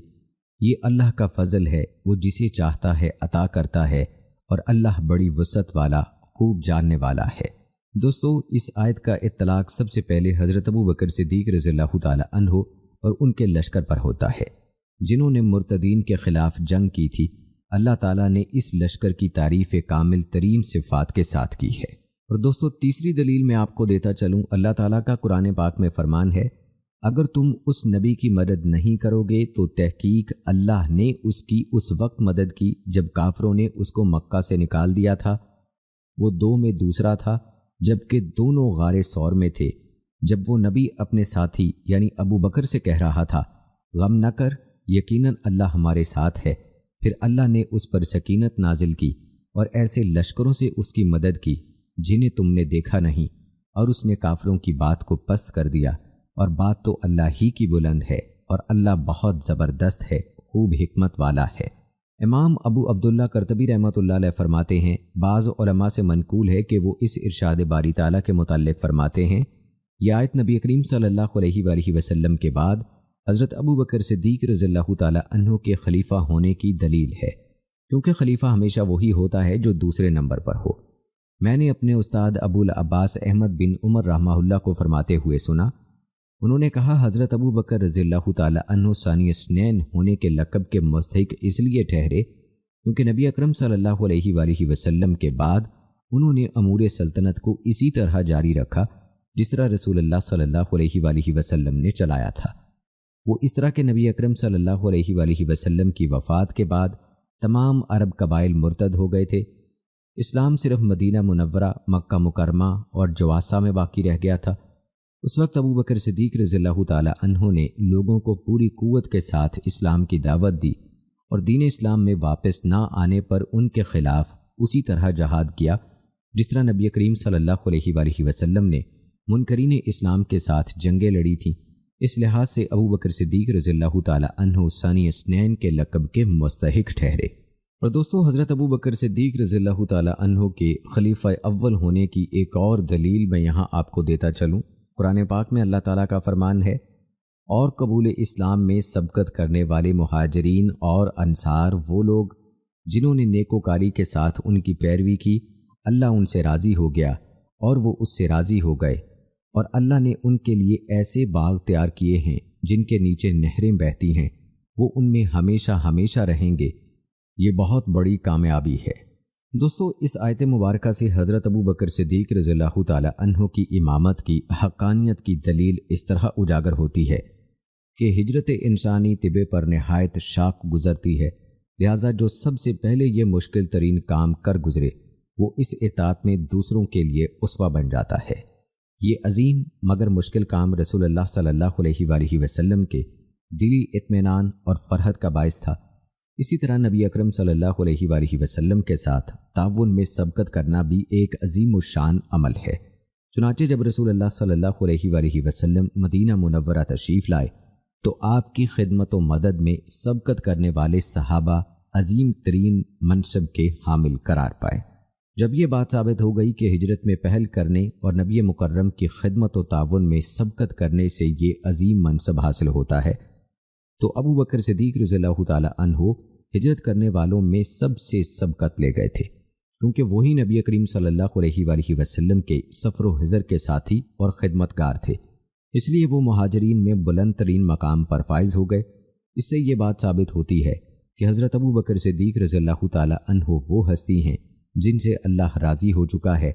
یہ اللہ کا فضل ہے، وہ جسے چاہتا ہے عطا کرتا ہے، اور اللہ بڑی وسعت والا، خوب جاننے والا ہے۔ دوستو، اس آیت کا اطلاق سب سے پہلے حضرت ابو بکر صدیق رضی اللہ تعالی عنہ اور ان کے لشکر پر ہوتا ہے جنہوں نے مرتدین کے خلاف جنگ کی تھی۔ اللہ تعالیٰ نے اس لشکر کی تعریف کامل ترین صفات کے ساتھ کی ہے۔ اور دوستو، تیسری دلیل میں آپ کو دیتا چلوں، اللہ تعالیٰ کا قرآن پاک میں فرمان ہے، اگر تم اس نبی کی مدد نہیں کرو گے تو تحقیق اللہ نے اس کی اس وقت مدد کی جب کافروں نے اس کو مکہ سے نکال دیا تھا۔ وہ دو میں دوسرا تھا، جبکہ دونوں غار ثور میں تھے۔ جب وہ نبی اپنے ساتھی یعنی ابو بکر سے کہہ رہا تھا، غم نہ کر، یقیناً اللہ ہمارے ساتھ ہے، پھر اللہ نے اس پر سکینت نازل کی اور ایسے لشکروں سے اس کی مدد کی جنہیں تم نے دیکھا نہیں، اور اس نے کافروں کی بات کو پست کر دیا، اور بات تو اللہ ہی کی بلند ہے، اور اللہ بہت زبردست ہے، خوب حکمت والا ہے۔ امام ابو عبداللہ قرطبی رحمۃ اللہ علیہ فرماتے ہیں، بعض علماء سے منقول ہے کہ وہ اس ارشاد باری تعالیٰ کے متعلق فرماتے ہیں، یہ آیت نبی کریم صلی اللہ علیہ وآلہ وسلم کے بعد حضرت ابو بکر صدیق رضی اللہ تعالیٰ عنہ کے خلیفہ ہونے کی دلیل ہے، کیونکہ خلیفہ ہمیشہ وہی ہوتا ہے جو دوسرے نمبر پر ہو۔ میں نے اپنے استاد ابو العباس احمد بن عمر رحمہ اللہ کو فرماتے ہوئے سنا، انہوں نے کہا حضرت ابو بکر رضی اللہ تعالیٰ عنہ ثانی اثنین ہونے کے لقب کے مستحق اس لیے ٹھہرے کیونکہ نبی اکرم صلی اللہ علیہ وآلہ وسلم کے بعد انہوں نے امور سلطنت کو اسی طرح جاری رکھا جس طرح رسول اللہ صلی اللہ علیہ وآلہ وسلم نے چلایا تھا۔ وہ اس طرح کہ نبی اکرم صلی اللہ علیہ وآلہ وسلم کی وفات کے بعد تمام عرب قبائل مرتد ہو گئے تھے۔ اسلام صرف مدینہ منورہ، مکہ مکرمہ اور جواسہ میں باقی رہ گیا تھا۔ اس وقت ابو بکر صدیق رضی اللہ تعالی عنہ نے لوگوں کو پوری قوت کے ساتھ اسلام کی دعوت دی اور دین اسلام میں واپس نہ آنے پر ان کے خلاف اسی طرح جہاد کیا جس طرح نبی کریم صلی اللہ علیہ وآلہ وسلم نے منکرین اسلام کے ساتھ جنگیں لڑی تھیں۔ اس لحاظ سے ابو بکر صدیق رضی اللہ تعالی عنہ ثانی اثنین کے لقب کے مستحق ٹھہرے۔ اور دوستو، حضرت ابو بکر صدیق رضی اللہ تعالی عنہ کے خلیفہ اول ہونے کی ایک اور دلیل میں یہاں آپ کو دیتا چلوں۔ قرآن پاک میں اللہ تعالیٰ کا فرمان ہے، اور قبول اسلام میں سبقت کرنے والے مہاجرین اور انصار وہ لوگ جنہوں نے نیکوکاری کے ساتھ ان کی پیروی کی، اللہ ان سے راضی ہو گیا اور وہ اس سے راضی ہو گئے، اور اللہ نے ان کے لیے ایسے باغ تیار کیے ہیں جن کے نیچے نہریں بہتی ہیں، وہ ان میں ہمیشہ ہمیشہ رہیں گے۔ یہ بہت بڑی کامیابی ہے۔ دوستو، اس آیت مبارکہ سے حضرت ابو بکر صدیق رضی اللہ تعالی عنہ کی امامت کی حقانیت کی دلیل اس طرح اجاگر ہوتی ہے کہ ہجرت انسانی طبع پر نہایت شاق گزرتی ہے، لہٰذا جو سب سے پہلے یہ مشکل ترین کام کر گزرے وہ اس اطاعت میں دوسروں کے لیے اسوہ بن جاتا ہے۔ یہ عظیم مگر مشکل کام رسول اللہ صلی اللہ علیہ وآلہ وسلم کے دلی اطمینان اور فرحت کا باعث تھا۔ اسی طرح نبی اکرم صلی اللہ علیہ وآلہ وسلم کے ساتھ تعاون میں سبقت کرنا بھی ایک عظیم الشان عمل ہے۔ چنانچہ جب رسول اللہ صلی اللہ علیہ وآلہ وسلم مدینہ منورہ تشریف لائے تو آپ کی خدمت و مدد میں سبقت کرنے والے صحابہ عظیم ترین منصب کے حامل قرار پائے۔ جب یہ بات ثابت ہو گئی کہ ہجرت میں پہل کرنے اور نبی مکرم کی خدمت و تعاون میں سبقت کرنے سے یہ عظیم منصب حاصل ہوتا ہے، تو ابو بکر صدیق رضی اللہ تعالی عنہ ہجرت کرنے والوں میں سب سے سبقت لے گئے تھے، کیونکہ وہی نبی کریم صلی اللہ علیہ وآلہ وسلم کے سفر و حضر کے ساتھی اور خدمتگار تھے، اس لیے وہ مہاجرین میں بلند ترین مقام پر فائز ہو گئے۔ اس سے یہ بات ثابت ہوتی ہے کہ حضرت ابو بکر صدیق رضی اللہ تعالی عنہ وہ ہستی ہیں جن سے اللہ راضی ہو چکا ہے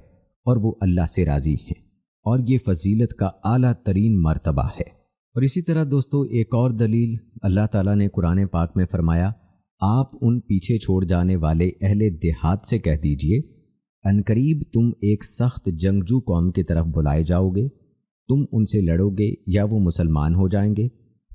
اور وہ اللہ سے راضی ہیں، اور یہ فضیلت کا اعلیٰ ترین مرتبہ ہے۔ اور اسی طرح دوستو، ایک اور دلیل اللہ تعالیٰ نے قرآن پاک میں فرمایا، آپ ان پیچھے چھوڑ جانے والے اہل دیہات سے کہہ دیجئے، عنقریب تم ایک سخت جنگجو قوم کی طرف بلائے جاؤ گے، تم ان سے لڑو گے یا وہ مسلمان ہو جائیں گے،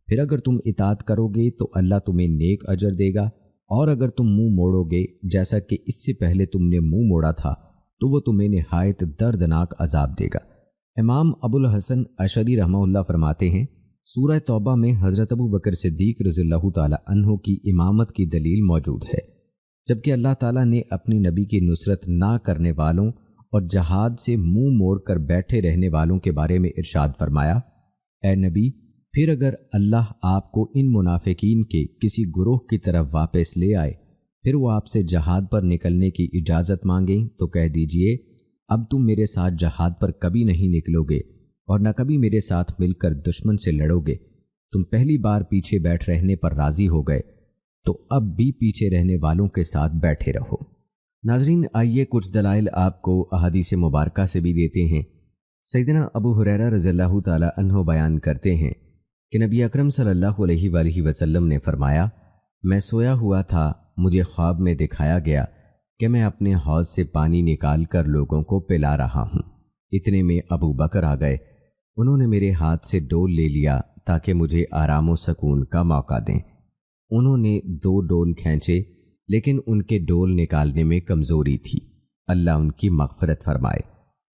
پھر اگر تم اطاعت کرو گے تو اللہ تمہیں نیک اجر دے گا، اور اگر تم منہ موڑو گے جیسا کہ اس سے پہلے تم نے منہ موڑا تھا تو وہ تمہیں نہایت دردناک عذاب دے گا۔ امام ابو الحسن اشعری رحمہ اللہ فرماتے ہیں، سورہ توبہ میں حضرت ابو بکر صدیق رضی اللہ تعالی عنہ کی امامت کی دلیل موجود ہے، جبکہ اللہ تعالیٰ نے اپنی نبی کی نصرت نہ کرنے والوں اور جہاد سے منہ موڑ کر بیٹھے رہنے والوں کے بارے میں ارشاد فرمایا، اے نبی، پھر اگر اللہ آپ کو ان منافقین کے کسی گروہ کی طرف واپس لے آئے، پھر وہ آپ سے جہاد پر نکلنے کی اجازت مانگیں تو کہہ دیجئے، اب تم میرے ساتھ جہاد پر کبھی نہیں نکلو گے اور نہ کبھی میرے ساتھ مل کر دشمن سے لڑو گے۔ تم پہلی بار پیچھے بیٹھ رہنے پر راضی ہو گئے تو اب بھی پیچھے رہنے والوں کے ساتھ بیٹھے رہو۔ ناظرین، آئیے کچھ دلائل آپ کو احادیث مبارکہ سے بھی دیتے ہیں۔ سیدنا ابو ہریرہ رضی اللہ تعالی عنہ بیان کرتے ہیں کہ نبی اکرم صلی اللہ علیہ وآلہ وسلم نے فرمایا، میں سویا ہوا تھا، مجھے خواب میں دکھایا گیا کہ میں اپنے حوض سے پانی نکال کر لوگوں کو پلا رہا ہوں۔ اتنے میں ابو بکر آ گئے، انہوں نے میرے ہاتھ سے ڈول لے لیا تاکہ مجھے آرام و سکون کا موقع دیں۔ انہوں نے 2 ڈول کھینچے، لیکن ان کے ڈول نکالنے میں کمزوری تھی، اللہ ان کی مغفرت فرمائے۔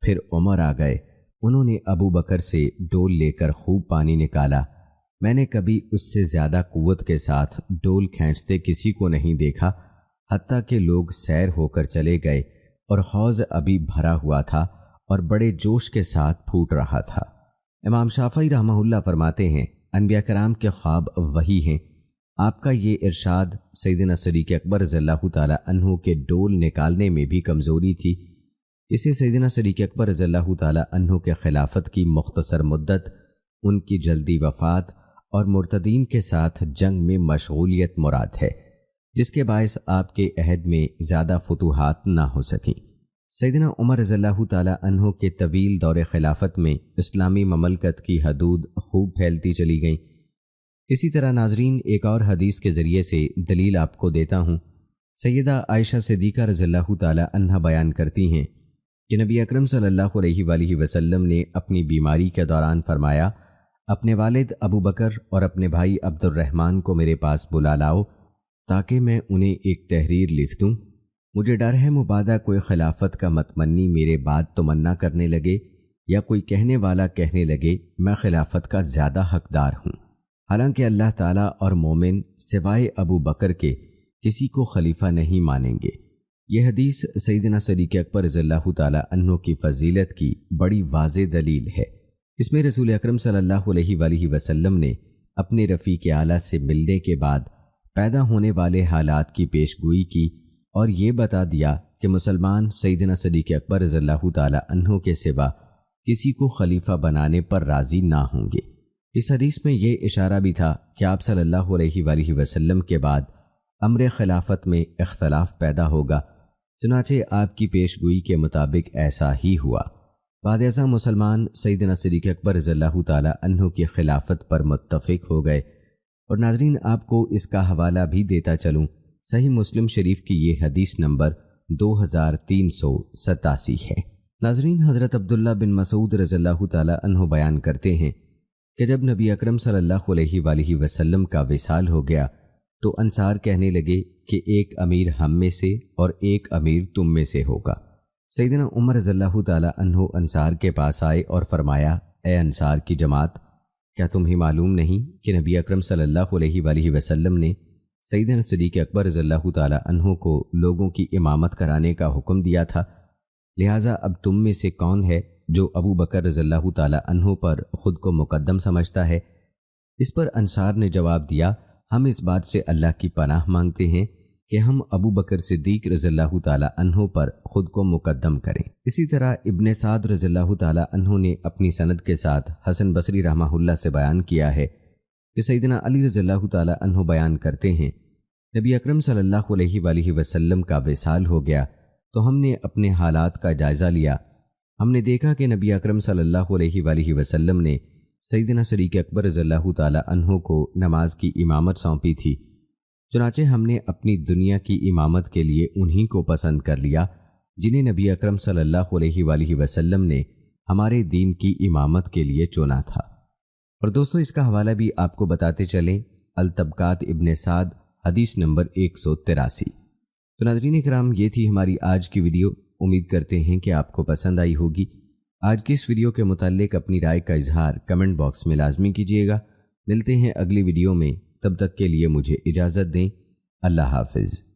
پھر عمر آ گئے، انہوں نے ابو بکر سے ڈول لے کر خوب پانی نکالا۔ میں نے کبھی اس سے زیادہ قوت کے ساتھ ڈول کھینچتے کسی کو نہیں دیکھا، حتیٰ کہ لوگ سیر ہو کر چلے گئے اور حوض ابھی بھرا ہوا تھا اور بڑے جوش کے ساتھ پھوٹ رہا تھا۔ امام شافعی رحمہ اللہ فرماتے ہیں، انبیاء کرام کے خواب وہی ہیں۔ آپ کا یہ ارشاد سیدنا صدیق اکبر رضی اللہ تعالی عنہ کے ڈول نکالنے میں بھی کمزوری تھی، اسے سیدنا صدیق اکبر رضی اللہ تعالی عنہ کے خلافت کی مختصر مدت، ان کی جلدی وفات اور مرتدین کے ساتھ جنگ میں مشغولیت مراد ہے، جس کے باعث آپ کے عہد میں زیادہ فتوحات نہ ہو سکیں۔ سیدنا عمر رضی اللہ تعالی عنہ کے طویل دور خلافت میں اسلامی مملکت کی حدود خوب پھیلتی چلی گئیں۔ اسی طرح ناظرین، ایک اور حدیث کے ذریعے سے دلیل آپ کو دیتا ہوں۔ سیدہ عائشہ صدیقہ رضی اللہ تعالی عنہ بیان کرتی ہیں کہ نبی اکرم صلی اللہ علیہ وآلہ وسلم نے اپنی بیماری کے دوران فرمایا، اپنے والد ابو بکر اور اپنے بھائی عبد الرحمن کو میرے پاس بلا لاؤ تاکہ میں انہیں ایک تحریر لکھ دوں۔ مجھے ڈر ہے مبادا کوئی خلافت کا متمنی میرے بعد تمنا کرنے لگے یا کوئی کہنے والا کہنے لگے میں خلافت کا زیادہ حقدار ہوں، حالانکہ اللہ تعالیٰ اور مومن سوائے ابو بکر کے کسی کو خلیفہ نہیں مانیں گے۔ یہ حدیث سیدنا صدیق اکبر رضی اللہ تعالی عنہ کی فضیلت کی بڑی واضح دلیل ہے۔ اس میں رسول اکرم صلی اللہ علیہ وآلہ وسلم نے اپنے رفیق اعلیٰ سے ملنے کے بعد پیدا ہونے والے حالات کی پیش گوئی کی اور یہ بتا دیا کہ مسلمان سیدنا صدیق اکبر رضی اللہ تعالی عنہ کے سوا کسی کو خلیفہ بنانے پر راضی نہ ہوں گے۔ اس حدیث میں یہ اشارہ بھی تھا کہ آپ صلی اللہ علیہ وآلہ وسلم کے بعد امر خلافت میں اختلاف پیدا ہوگا، چنانچہ آپ کی پیش گوئی کے مطابق ایسا ہی ہوا۔ بعد ازاں مسلمان سیدنا صدیق اکبر رضی اللہ تعالی عنہ کی خلافت پر متفق ہو گئے۔ اور ناظرین، آپ کو اس کا حوالہ بھی دیتا چلوں، صحیح مسلم شریف کی یہ حدیث نمبر 2387 ہے۔ ناظرین، حضرت عبداللہ بن مسعود رضی اللہ تعالی عنہ بیان کرتے ہیں کہ جب نبی اکرم صلی اللہ علیہ وآلہ وسلم کا وصال ہو گیا تو انصار کہنے لگے کہ ایک امیر ہم میں سے اور ایک امیر تم میں سے ہوگا۔ سیدنا عمر رضی اللہ تعالی عنہ انصار کے پاس آئے اور فرمایا، اے انصار کی جماعت، کیا تمہیں معلوم نہیں کہ نبی اکرم صلی اللہ علیہ وآلہ وسلم نے سیدنا صدیق اکبر رضی اللہ تعالی عنہ کو لوگوں کی امامت کرانے کا حکم دیا تھا، لہٰذا اب تم میں سے کون ہے جو ابو بکر رضی اللہ تعالی عنہ پر خود کو مقدم سمجھتا ہے؟ اس پر انصار نے جواب دیا، ہم اس بات سے اللہ کی پناہ مانگتے ہیں کہ ہم ابو بکر صدیق رضی اللہ تعالی عنہ پر خود کو مقدم کریں۔ اسی طرح ابن سعد رضی اللہ تعالی عنہ نے اپنی سند کے ساتھ حسن بصری رحمہ اللہ سے بیان کیا ہے کہ سیدنا علی رضی اللہ تعالی عنہ بیان کرتے ہیں، نبی اکرم صلی اللہ علیہ وآلہ وسلم کا وصال ہو گیا تو ہم نے اپنے حالات کا جائزہ لیا۔ ہم نے دیکھا کہ نبی اکرم صلی اللہ علیہ وآلہ وسلم نے سیدنا صدیق اکبر رضی اللہ تعالی عنہ کو نماز کی امامت سونپی تھی، چنانچہ ہم نے اپنی دنیا کی امامت کے لیے انہی کو پسند کر لیا جنہیں نبی اکرم صلی اللہ علیہ وآلہ وسلم نے ہمارے دین کی امامت کے لیے چنا تھا۔ اور دوستو، اس کا حوالہ بھی آپ کو بتاتے چلیں، الطبقات ابن سعد حدیث نمبر 183۔ تو ناظرین کرام، یہ تھی ہماری آج کی ویڈیو، امید کرتے ہیں کہ آپ کو پسند آئی ہوگی۔ آج کی اس ویڈیو کے متعلق اپنی رائے کا اظہار کمنٹ باکس میں لازمی کیجیے گا۔ ملتے ہیں اگلی ویڈیو میں، تب تک کے لیے مجھے اجازت دیں۔ اللہ حافظ۔